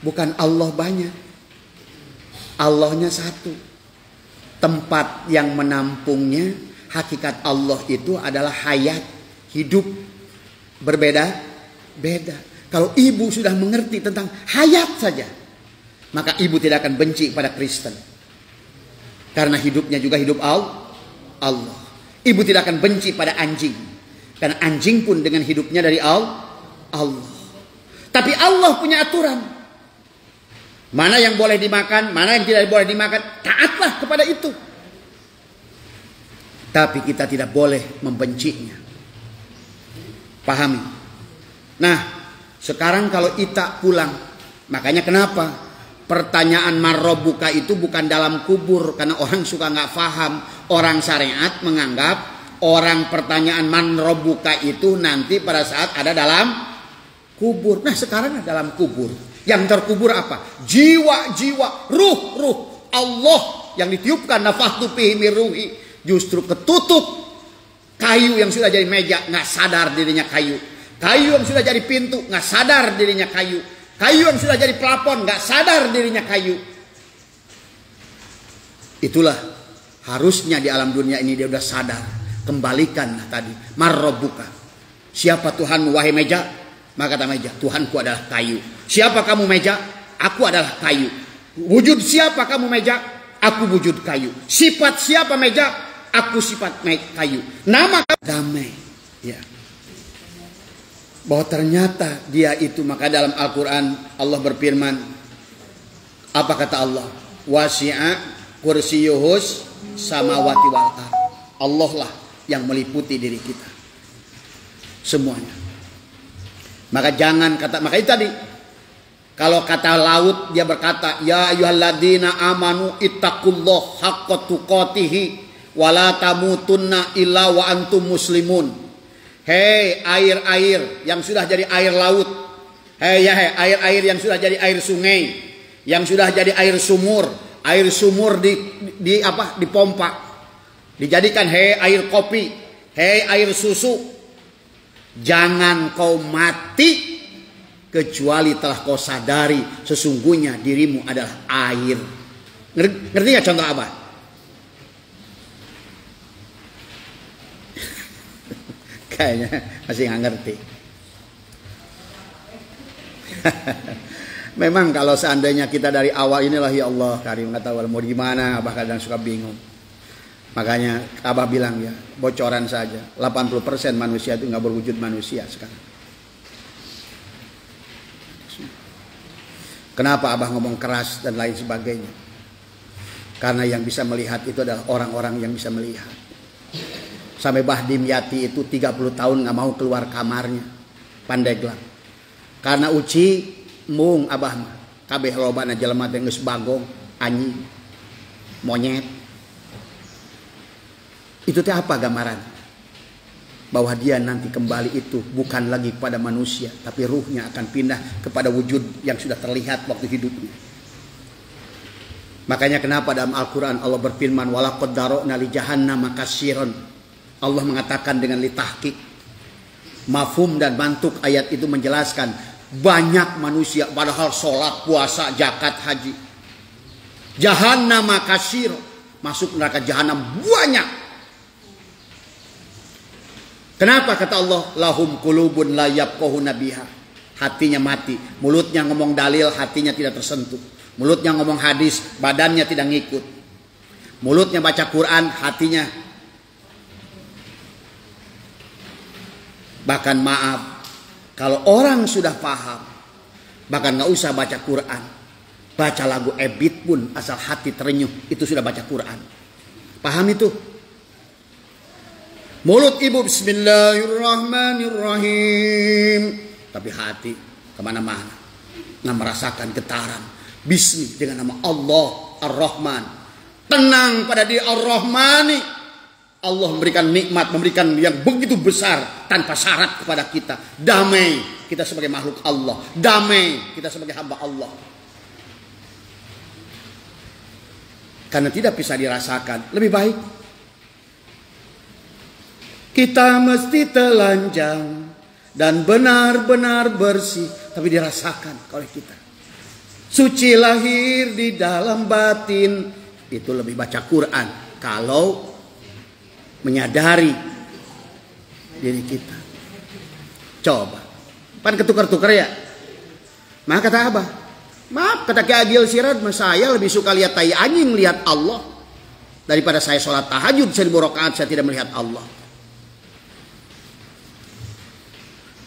Bukan Allah banyak, Allahnya satu. Tempat yang menampungnya, hakikat Allah itu adalah hayat, hidup. Berbeda-beda. Kalau ibu sudah mengerti tentang hayat saja, maka ibu tidak akan benci pada Kristen. Karena hidupnya juga hidup Allah. Ibu tidak akan benci pada anjing. Karena anjing pun dengan hidupnya dari Allah. Tapi Allah punya aturan. Mana yang boleh dimakan, mana yang tidak boleh dimakan. Taatlah kepada itu. Tapi kita tidak boleh membencinya. Pahami. Nah, sekarang kalau Ita pulang. Makanya kenapa? Pertanyaan marrobuka itu bukan dalam kubur. Karena orang suka nggak paham. Orang syariat menganggap orang pertanyaan marrobuka itu nanti pada saat ada dalam kubur. Nah sekarang ada dalam kubur. Yang terkubur apa? Jiwa-jiwa, ruh Allah yang ditiupkan nafakhtu fihi min ruhi. Justru ketutup kayu yang sudah jadi meja, nggak sadar dirinya kayu. Kayu yang sudah jadi pintu, nggak sadar dirinya kayu. Kayu yang sudah jadi plafon, nggak sadar dirinya kayu. Itulah harusnya di alam dunia ini dia udah sadar. Kembalikan tadi marrobuka. Siapa Tuhanmu wahai meja? Maka kata meja, Tuhanku adalah kayu. Siapa kamu meja? Aku adalah kayu. Wujud siapa kamu meja? Aku wujud kayu. Sifat siapa meja? Aku sifat kayu. Nama damai. Ya. Bahwa ternyata dia itu, maka dalam Al-Quran Allah berfirman, apa kata Allah? Wasi'a kursiyuhus samawati wal ardh. Allah lah yang meliputi diri kita semuanya. Maka jangan kata, maka itu tadi kalau kata laut dia berkata, ya ayyuhalladzina amanu ittaqullaha haqqa tuqatihi wa la tamutunna illa wa antum muslimun. Hei air-air yang sudah jadi air laut. Hei air-air yang sudah jadi air sungai, yang sudah jadi air sumur. Air sumur dipompa. Dijadikan hei air kopi, hei air susu. Jangan kau mati kecuali telah kau sadari sesungguhnya dirimu adalah air. Ngerti gak contoh apa? Kayaknya masih gak ngerti. Memang kalau seandainya kita dari awal inilah ya Allah Karim, nggak tahu mau gimana, Abah kadang suka bingung. Makanya Abah bilang ya, bocoran saja. 80% manusia itu nggak berwujud manusia sekarang. Kenapa Abah ngomong keras dan lain sebagainya? Karena yang bisa melihat itu adalah orang-orang yang bisa melihat. Sampai Bahdim Yati itu 30 tahun nggak mau keluar kamarnya, Pandeglang. Karena uci mung Abah mah kabeh lobana jelema teh geus bagong, anjing, monyet. Itu teh apa gambaran? Bahwa dia nanti kembali itu bukan lagi pada manusia, tapi ruhnya akan pindah kepada wujud yang sudah terlihat waktu hidupnya. Makanya kenapa dalam Al-Quran Allah berfirman, walaqad darokna li jahannama katsiran. Allah mengatakan dengan litahqiq. Mafhum dan mantuk ayat itu menjelaskan banyak manusia padahal sholat, puasa, zakat, haji. Jahannama katsir, masuk neraka jahanam banyak. Kenapa kata Allah lahum qulubun la yafqahuna biha? Hatinya mati, mulutnya ngomong dalil, hatinya tidak tersentuh. Mulutnya ngomong hadis, badannya tidak ngikut. Mulutnya baca Quran, hatinya bahkan maaf, kalau orang sudah paham, bahkan nggak usah baca Quran, baca lagu Ebit pun asal hati terenyuh, itu sudah baca Quran. Paham itu? Mulut ibu bismillahirrahmanirrahim, tapi hati kemana-mana, nggak merasakan getaran. Bismi dengan nama Allah Ar-Rahman, tenang pada diri Ar-Rahmani. Allah memberikan nikmat, memberikan yang begitu besar tanpa syarat kepada kita. Damai kita sebagai makhluk Allah, damai kita sebagai hamba Allah. Karena tidak bisa dirasakan, lebih baik kita mesti telanjang dan benar-benar bersih, tapi dirasakan oleh kita. Suci lahir di dalam batin, itu lebih baca Quran kalau menyadari diri kita. Coba, pan ketukar-tukar ya. Maka kata Abah, maaf kata Ki Agil Siraj, saya lebih suka lihat tai anjing melihat Allah daripada saya sholat tahajud 1000 rakaat saya tidak melihat Allah.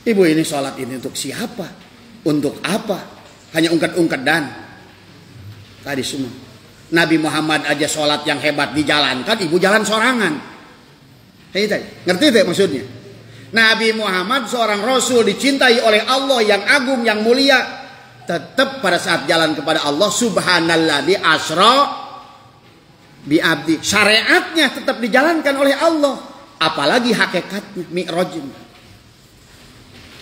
Ibu ini sholat ini untuk siapa? Untuk apa? Hanya ungkat-ungkat dan tadi semua. Nabi Muhammad aja sholat yang hebat dijalankan, ibu jalan sorangan. Ngerti itu maksudnya? Nabi Muhammad seorang Rasul dicintai oleh Allah yang agung, yang mulia. Tetap pada saat jalan kepada Allah, subhanalladzi asra bi abdi. Syariatnya tetap dijalankan oleh Allah. Apalagi hakikatnya, mi'rajnya.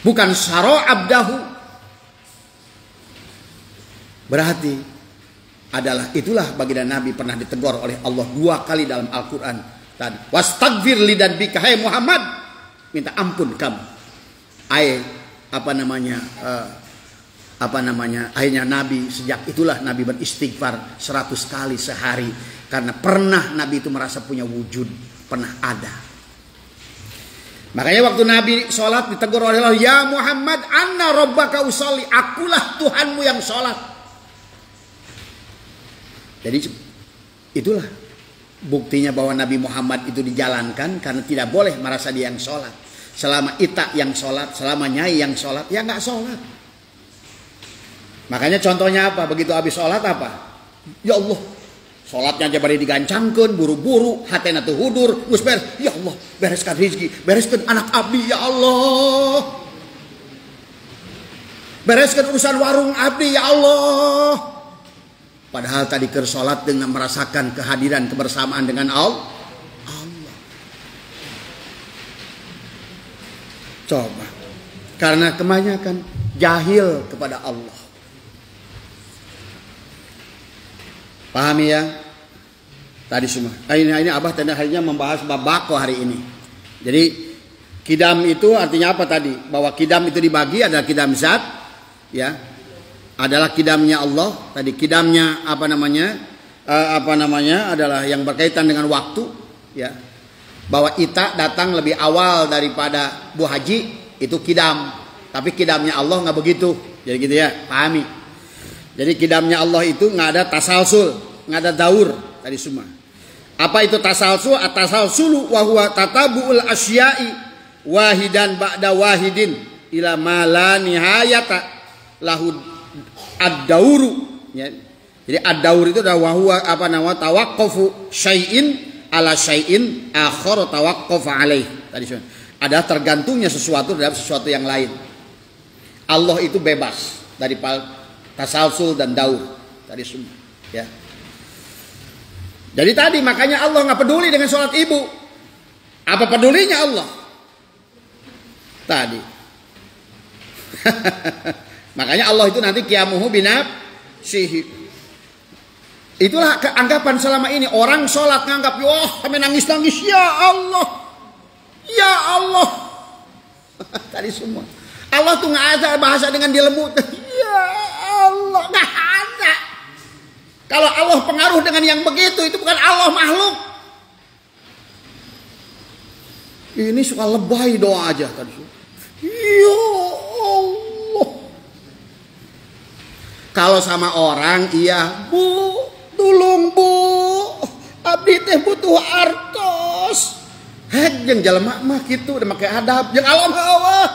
Bukan syara abdahu. Berarti itulah baginda Nabi pernah ditegur oleh Allah 2 kali dalam Al-Quran. Tadi, wastagfir lidzambika, hai Muhammad, minta ampun kamu. Akhirnya Nabi sejak itulah Nabi beristighfar 100 kali sehari, karena pernah Nabi itu merasa punya wujud, pernah ada. Makanya waktu Nabi sholat ditegur oleh Allah, ya Muhammad, anna rabbaka usolli, akulah Tuhanmu yang sholat. Jadi itulah buktinya bahwa Nabi Muhammad itu dijalankan, karena tidak boleh merasa dia yang sholat. Selama Ita yang sholat, selama Nyai yang sholat, ya nggak sholat. Makanya contohnya apa? Begitu habis sholat apa? Ya Allah, sholatnya aja bari digancangkan, buru-buru, hatena teu hudur, geus beres. Ya Allah, bereskan rezeki, bereskan anak abdi ya Allah. Bereskan urusan warung abdi ya Allah. Padahal tadi keur sholat dengan merasakan kehadiran kebersamaan dengan Allah. Coba, karena kebanyakan jahil kepada Allah. Pahami ya? Tadi semua. Ini Abah tanda harinya membahas bab bako hari ini. Jadi kidam itu artinya apa tadi? Bahwa kidam itu dibagi, adalah kidam zat, ya. Adalah kidamnya Allah. Tadi kidamnya adalah yang berkaitan dengan waktu, ya. Bahwa Ita datang lebih awal daripada Bu Haji, itu kidam. Tapi kidamnya Allah nggak begitu. Jadi gitu ya, pahami. Jadi kidamnya Allah itu nggak ada tasalsul, nggak ada daur tadi semua. Apa itu tasalsul? At-tasalsulu wa huwa tatabu'ul asya'i wahidan ba'da wahidin ila ma la nihayata lahu ad-dauru, ya. Jadi ad-daur itu adalah wahwa tawaqqafu syai'in ala syai'in akhar tawaqqaf alaih. Tadi ada tergantungnya sesuatu terhadap sesuatu yang lain. Allah itu bebas dari tasalsul dan daur tadi semua, ya. Jadi tadi makanya Allah nggak peduli dengan sholat ibu. Apa pedulinya Allah? Tadi. Makanya Allah itu nanti qiyamuhu binafsihi. Itulah keanggapan selama ini orang sholat nganggap, wah kami nangis-nangis, ya Allah, ya Allah. Tadi semua. Allah tuh nggak ada bahasa dengan dilembut. Ya Allah, nggak ada. Kalau Allah pengaruh dengan yang begitu, itu bukan Allah, makhluk. Ini suka lebay doa aja tadi. Ya Allah. Kalau sama orang, iya, Bu, tolong Bu, abdi teh butuh artos. Jeung jelema mah kitu, udah make adab. Jeung Allah mah Allah.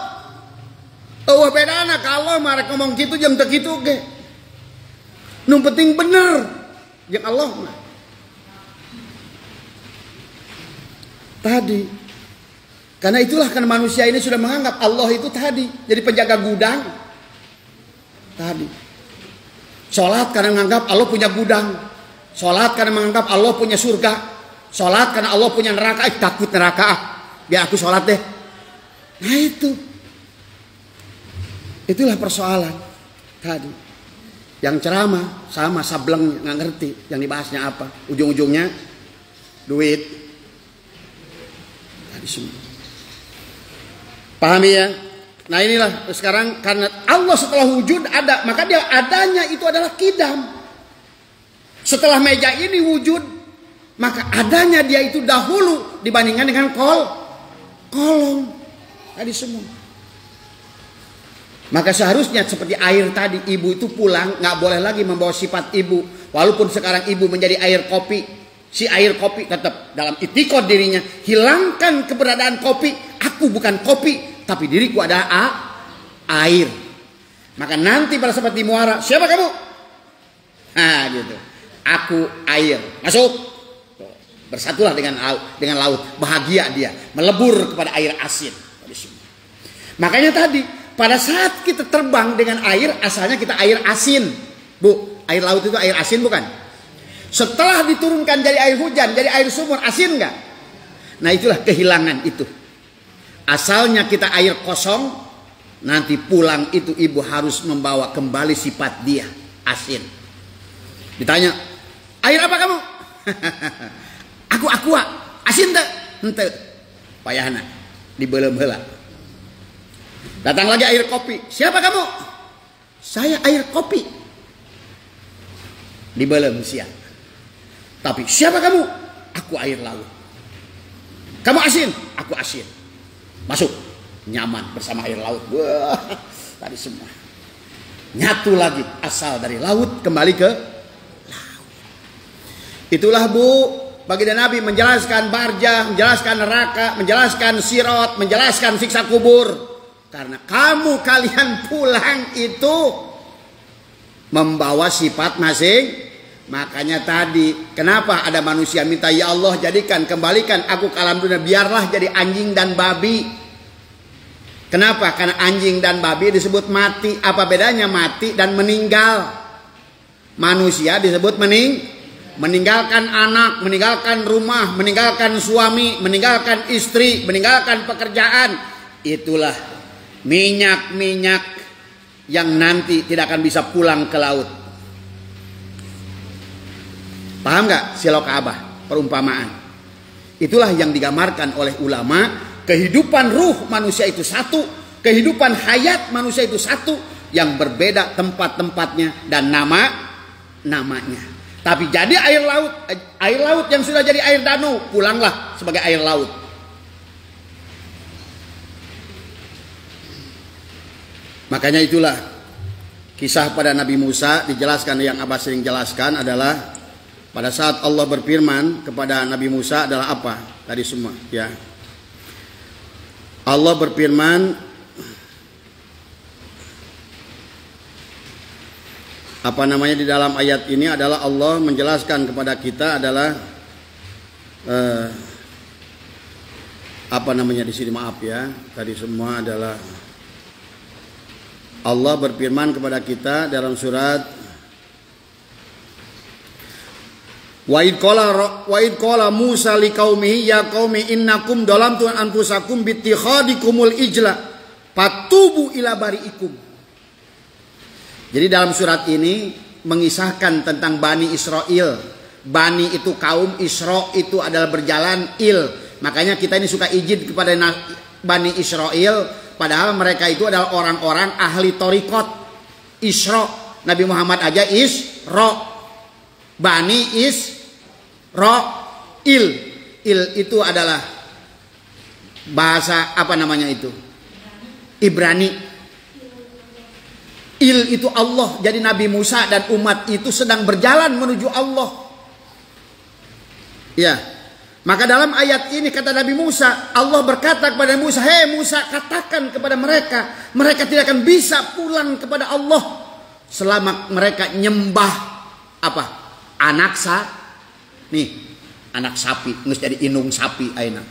Eueuh bedana kalau mah rek ngomong kitu jeung teu kitu ge. Nu penting bener jeung Allah mah. Tadi. Karena itulah kan manusia ini sudah menganggap Allah itu tadi jadi penjaga gudang. Tadi. Sholat karena menganggap Allah punya gudang. Sholat karena menganggap Allah punya surga. Sholat karena Allah punya neraka. Takut neraka. Biar aku sholat deh. Nah itu. Itulah persoalan tadi. Yang ceramah sama sableng nggak ngerti. Yang dibahasnya apa? Ujung-ujungnya duit. Tadi semua. Pahami ya? Nah inilah sekarang, karena Allah setelah wujud ada, maka dia adanya itu adalah kidam. Setelah meja ini wujud, maka adanya dia itu dahulu dibandingkan dengan kolong tadi semua. Maka seharusnya seperti air tadi, ibu itu pulang nggak boleh lagi membawa sifat ibu. Walaupun sekarang ibu menjadi air kopi, si air kopi tetap dalam itikad dirinya, hilangkan keberadaan kopi. Aku bukan kopi, tapi diriku adalah air. Maka nanti pada saat di muara, siapa kamu? Nah gitu. Aku air. Masuk. Bersatulah dengan laut. Bahagia dia. Melebur kepada air asin. Makanya tadi, pada saat kita terbang dengan air, asalnya kita air asin. Bu, air laut itu air asin bukan? Setelah diturunkan jadi air hujan, jadi air sumur, asin enggak? Nah itulah kehilangan itu. Asalnya kita air kosong, nanti pulang itu ibu harus membawa kembali sifat dia, asin. Ditanya, air apa kamu? Aku aqua, asin tak? Ente, payahna, dibelem-bela. Datang lagi air kopi, siapa kamu? Saya air kopi. Dibelem siang. Tapi siapa kamu? Aku air laut. Kamu asin? Aku asin. Masuk, nyaman bersama air laut. Wah, tadi semua nyatu lagi, asal dari laut kembali ke laut. Itulah Bu, baginda Nabi menjelaskan barjah, menjelaskan neraka, menjelaskan sirat, menjelaskan siksa kubur. Karena kalian pulang itu membawa sifat masing. Makanya tadi, kenapa ada manusia minta, ya Allah jadikan, kembalikan aku ke alam dunia, biarlah jadi anjing dan babi. Kenapa? Karena anjing dan babi disebut mati. Apa bedanya mati dan meninggal? Manusia disebut meninggalkan anak, meninggalkan rumah, meninggalkan suami, meninggalkan istri, meninggalkan pekerjaan. Itulah minyak-minyak yang nanti tidak akan bisa pulang ke laut. Paham gak silok Ka'bah, perumpamaan? Itulah yang digambarkan oleh ulama. Kehidupan ruh manusia itu satu, kehidupan hayat manusia itu satu, yang berbeda tempat-tempatnya dan namanya. Tapi jadi air laut yang sudah jadi air danau, pulanglah sebagai air laut. Makanya itulah kisah pada Nabi Musa dijelaskan, yang Abah sering jelaskan adalah pada saat Allah berfirman kepada Nabi Musa adalah apa? Tadi semua ya. Allah berfirman di dalam ayat ini adalah Allah menjelaskan kepada kita adalah di sini, maaf ya. Tadi semua adalah Allah berfirman kepada kita dalam surat Wa id qala Musa liqaumihi ya qaumi innakum dalamtu anfusakum bittikhadikumul ijla fatubu ila bariikum. Jadi dalam surat ini mengisahkan tentang Bani Israel. Bani itu kaum, Isra itu adalah berjalan, Il. Makanya kita ini suka izin kepada Bani Israel, padahal mereka itu adalah orang-orang ahli torikot. Isra, Nabi Muhammad aja Isra. Bani Il itu adalah bahasa Ibrani. Il itu Allah. Jadi Nabi Musa dan umat itu sedang berjalan menuju Allah. Ya. Maka dalam ayat ini kata Nabi Musa, Allah berkata kepada Musa, "Hei Musa, katakan kepada mereka, mereka tidak akan bisa pulang kepada Allah selama mereka nyembah anak sapi, nges jadi inung sapi aina."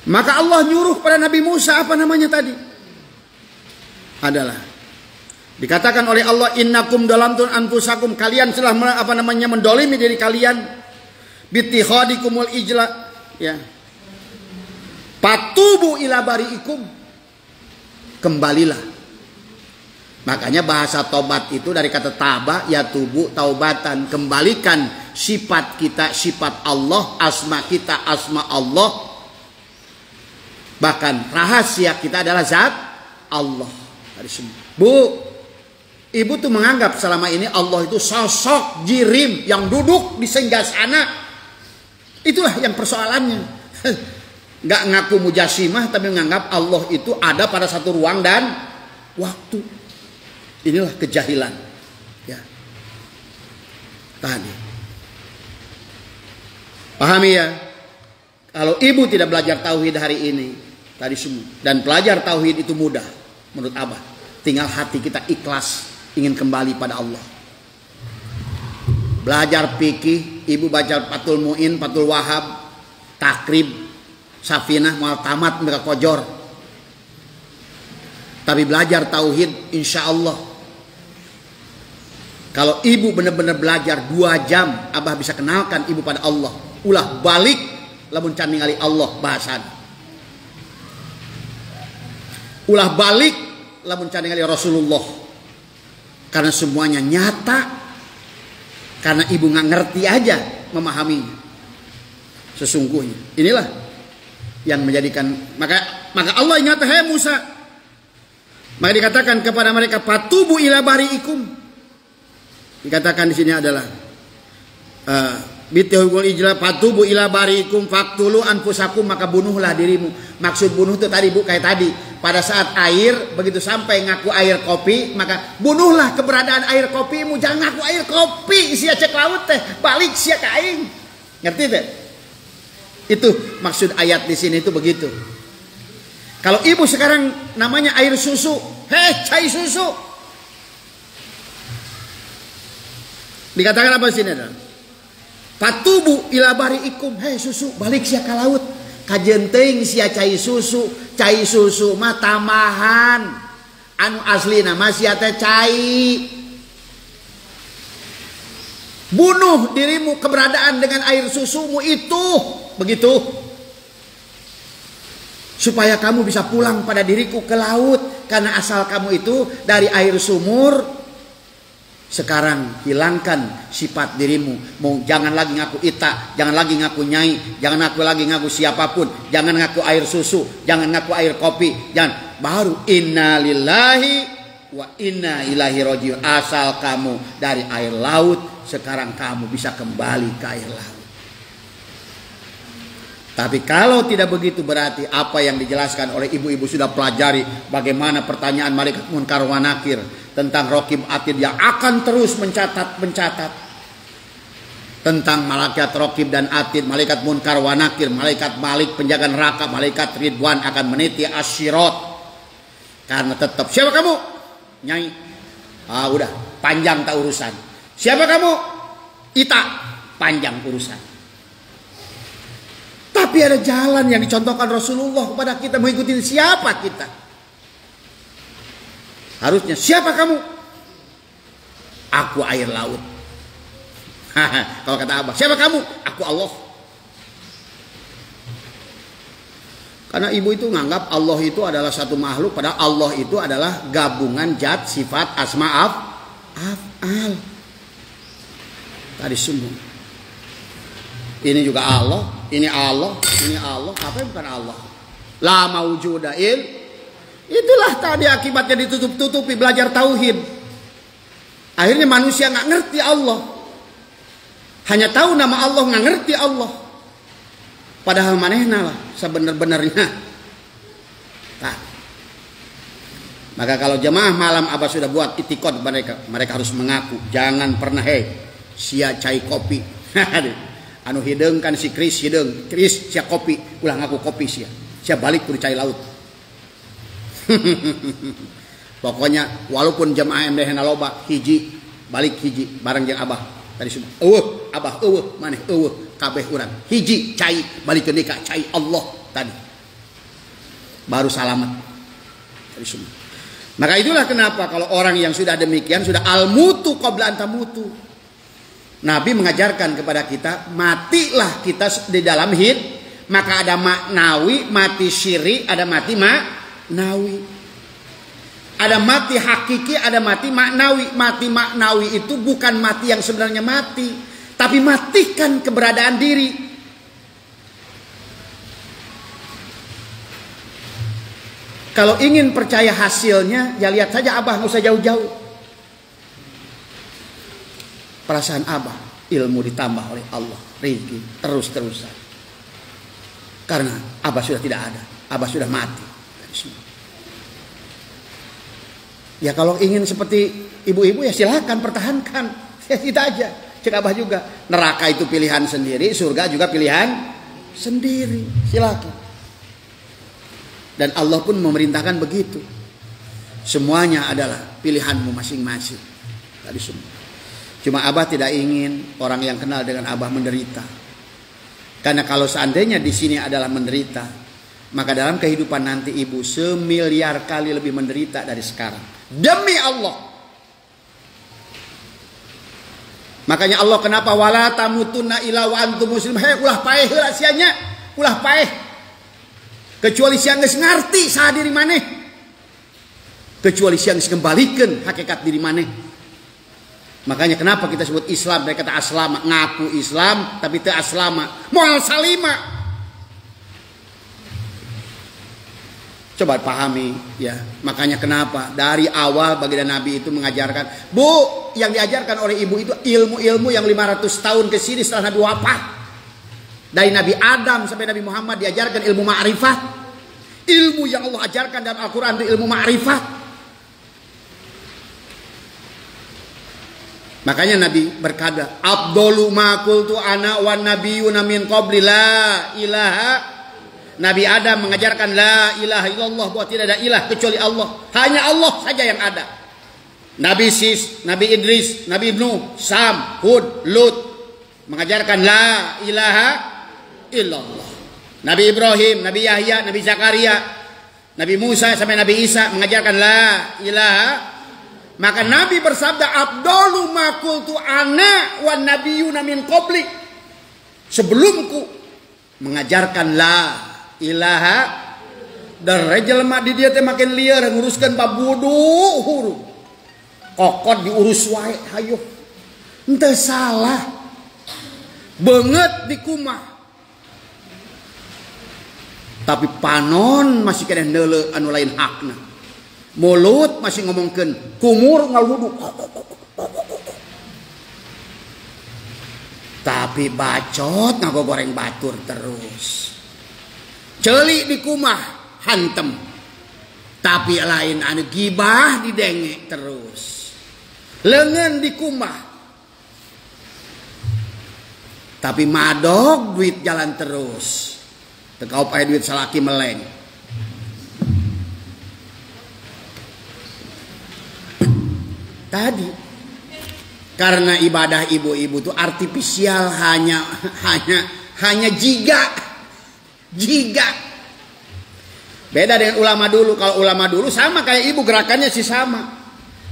Maka Allah nyuruh pada Nabi Musa tadi? Adalah dikatakan oleh Allah, innakum dalamtun anfusakum, kalian telah mendolimi diri kalian, bittikhadikumul ijla, ya. Patubu ila bariikum, kembalilah. Makanya bahasa tobat itu dari kata taba, ya tubu, taubatan. Kembalikan sifat kita, sifat Allah, asma kita, asma Allah. Bahkan rahasia kita adalah zat Allah. Bu, ibu tuh menganggap selama ini Allah itu sosok jirim yang duduk di singgasana. Itulah yang persoalannya. Nggak ngaku mujasimah tapi menganggap Allah itu ada pada satu ruang dan waktu. Inilah kejahilan. Ya. Tadi. Pahami ya? Kalau ibu tidak belajar tauhid hari ini, tadi semua, dan belajar tauhid itu mudah menurut Abah. Tinggal hati kita ikhlas ingin kembali pada Allah. Belajar fikih, ibu baca Fathul Mu'in, Fathul Wahab, Takrib, Safinah, Mual Tamat, mereka kojor. Tapi belajar tauhid, insya Allah. Kalau ibu benar-benar belajar 2 jam, Abah bisa kenalkan ibu pada Allah. Ulah balik, lamun can ningali Allah bahasan. Ulah balik, lamun can ningali Rasulullah. Karena semuanya nyata. Karena ibu nggak ngerti aja memahaminya. Sesungguhnya. Inilah yang menjadikan maka Allah ingat, hai Musa. Maka dikatakan kepada mereka, fatubu ila bari'ikum. Dikatakan di sini adalah bitihul ijla fatubu ila bari'ikum faktulu anfusakum, maka bunuhlah dirimu. Maksud bunuh itu tadi Bu, kayak tadi. Pada saat air begitu sampai ngaku air kopi, maka bunuhlah keberadaan air kopimu. Jangan ngaku air kopi, sia cek laut teh, balik sia ka aing. Ngerti teh? Itu maksud ayat di sini itu begitu. Kalau ibu sekarang namanya air susu, cai susu. Dikatakan apa di sini? Fatubu ila bari'ikum, susu, balik sia ka laut. Kajenting sia cai susu mah tamahan. Anu asli nama sia teh cai. Bunuh dirimu keberadaan dengan air susumu itu. Begitu. Supaya kamu bisa pulang pada diriku ke laut. Karena asal kamu itu dari air sumur. Sekarang hilangkan sifat dirimu. Mau jangan lagi ngaku ita, jangan lagi ngaku nyai, jangan lagi ngaku siapapun, jangan ngaku air susu, jangan ngaku air kopi, jangan. Baru inna lillahi wa inna ilaihi rajiun. Asal kamu dari air laut, sekarang kamu bisa kembali ke air laut. Tapi kalau tidak begitu, berarti apa yang dijelaskan oleh ibu-ibu sudah pelajari bagaimana pertanyaan malaikat munkar wa nakir tentang Raqib Atid yang akan terus mencatat tentang malaikat Raqib dan Atid, malaikat munkar wa nakir, malaikat Malik penjaga neraka, malaikat Ridwan akan meniti asyirat. Karena tetap siapa kamu? Nyai. Udah panjang tak urusan. Siapa kamu? Ita. Panjang urusan. Tapi ada jalan yang dicontohkan Rasulullah kepada kita, mengikuti siapa kita. Harusnya siapa kamu? Aku air laut. Kalau kata Abah, siapa kamu? Aku Allah. Karena ibu itu menganggap Allah itu adalah satu makhluk, padahal Allah itu adalah gabungan zat, sifat, asma, af'al. Tadi semua. Ini juga Allah, ini Allah, ini Allah. Apa yang bukan Allah? La maujudain. Itulah tadi akibatnya ditutup-tutupi belajar tauhid. Akhirnya manusia nggak ngerti Allah. Hanya tahu nama Allah, nggak ngerti Allah. Padahal manehna lah sebenar-benarnya. Nah. Maka kalau jemaah malam Abah sudah buat itikad mereka harus mengaku. Jangan pernah sia cai kopi. Anu hideung kan si Kris hideung, Kris sia kopi, ulah ngaku kopi sia balik kudu cai laut. Pokoknya walaupun jamaah MDH loba hiji balik hiji bareng jeung Abah tadi semua. Abah maneh kabeh urang. Hiji cai balik ke nikah cai Allah tadi. Baru salamat. Tadi semua. Maka itulah kenapa kalau orang yang sudah demikian sudah al-mutu qabla an tamutu. Nabi mengajarkan kepada kita, matilah kita di dalam hid, maka ada maknawi, mati syiri, ada mati maknawi. Ada mati hakiki, ada mati maknawi. Mati maknawi itu bukan mati yang sebenarnya mati, tapi matikan keberadaan diri. Kalau ingin percaya hasilnya, ya lihat saja Abah, nggak usah jauh-jauh. Perasaan Abah, ilmu ditambah oleh Allah, rezeki terus-terusan. Karena Abah sudah tidak ada, Abah sudah mati. Ya kalau ingin seperti ibu-ibu ya silakan pertahankan, ya kita aja. Cek Abah juga, neraka itu pilihan sendiri, surga juga pilihan sendiri, silakan. Dan Allah pun memerintahkan begitu. Semuanya adalah pilihanmu masing-masing. Tadi semua. Cuma Abah tidak ingin orang yang kenal dengan Abah menderita. Karena kalau seandainya di sini adalah menderita, maka dalam kehidupan nanti ibu semiliar kali lebih menderita dari sekarang. Demi Allah. Makanya Allah kenapa wala tamutunna illa wa antum muslim. Hei ulah paeh rahasianya, ulah paeh. Kecuali siang geus ngarti saha diri maneh. Kecuali siang geus kembalikan hakikat diri maneh. Makanya kenapa kita sebut Islam dari kata aslama, ngaku Islam tapi teu aslama, moal salima. Coba pahami ya. Makanya kenapa dari awal baginda Nabi itu mengajarkan, Bu, yang diajarkan oleh ibu itu ilmu-ilmu yang 500 tahun ke sini setelah Nabi wafat. Dari Nabi Adam sampai Nabi Muhammad diajarkan ilmu ma'rifat. Ilmu yang Allah ajarkan dalam Al-Quran itu ilmu ma'rifat. Makanya Nabi berkata, Abdulu ma qultu ana wan nabiyyuna min qabli la ilaha. Nabi Adam mengajarkan la ilaha illallah, bahwa tidak ada ilah kecuali Allah. Hanya Allah saja yang ada. Nabi Sis, Nabi Idris, Nabi Nuh, Sam, Hud, Lut mengajarkan la ilaha illallah. Nabi Ibrahim, Nabi Yahya, Nabi Zakaria, Nabi Musa sampai Nabi Isa mengajarkan la ilaha. Maka Nabi bersabda, Abdulu ma qultu ana wan nabiyyuna min qabli. Sebelumku mengajarkan la ilaha, dan rejelma di dia teh makin liar nguruskan babudu huru. Kokot diurus wae hayo. Henteu salah. Beungeut di kumah. Tapi panon masih kena neuleuh anu lain hakna. Mulut masih ngomongkeun kumur ngaludu. Tapi bacot ngagogoreng batur terus. Ceuli di kumah hantem. Tapi lain anu gibah didenge terus. Leungeun di kumah. Tapi madog duit jalan terus. Tekau pae duit salaki meleng. Tadi karena ibadah ibu-ibu itu artifisial, hanya jiga. Beda dengan ulama dulu. Kalau ulama dulu sama kayak ibu, gerakannya sih sama.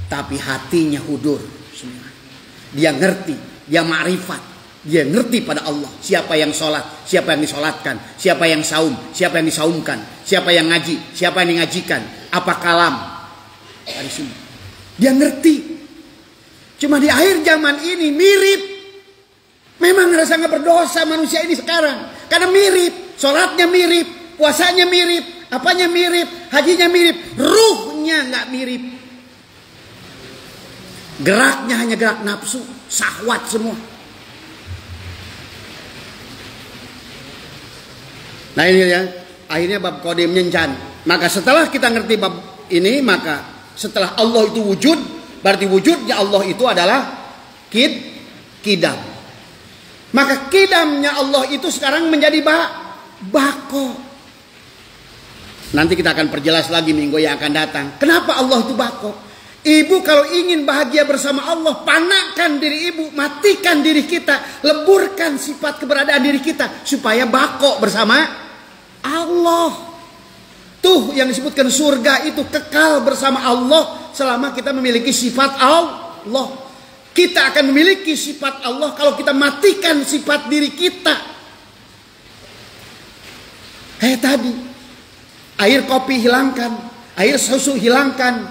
Tapi hatinya hudur semua. Dia ngerti, dia ma'rifat. Dia ngerti pada Allah. Siapa yang sholat, siapa yang disolatkan, siapa yang saum, siapa yang disaumkan, siapa yang ngaji, siapa yang ngajikan, apa kalam. Dari semua. Dia ngerti. Cuma di akhir zaman ini mirip. Memang ngerasa gak berdosa manusia ini sekarang. Karena mirip. Sholatnya mirip. Puasanya mirip. Apanya mirip. Hajinya mirip. Ruhnya gak mirip. Geraknya hanya gerak nafsu. Syahwat semua. Nah ini ya. Akhirnya bab qadim nyencan. Maka setelah kita ngerti bab ini. Maka setelah Allah itu wujud. Berarti wujudnya Allah itu adalah kidam. Maka kidamnya Allah itu sekarang menjadi bako. Nanti kita akan perjelas lagi minggu yang akan datang. Kenapa Allah itu bako? Ibu kalau ingin bahagia bersama Allah, panakkan diri ibu, matikan diri kita, leburkan sifat keberadaan diri kita supaya bako bersama Allah. Tuh yang disebutkan surga itu kekal bersama Allah selama kita memiliki sifat Allah. Kita akan memiliki sifat Allah kalau kita matikan sifat diri kita. Kayak tadi, air kopi hilangkan, air susu hilangkan,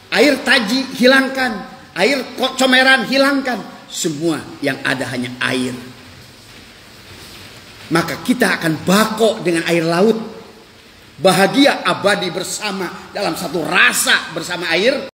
air taji hilangkan, air comeran hilangkan. Semua yang ada hanya air. Maka kita akan bako dengan air laut. bahagia abadi bersama dalam satu rasa bersama air.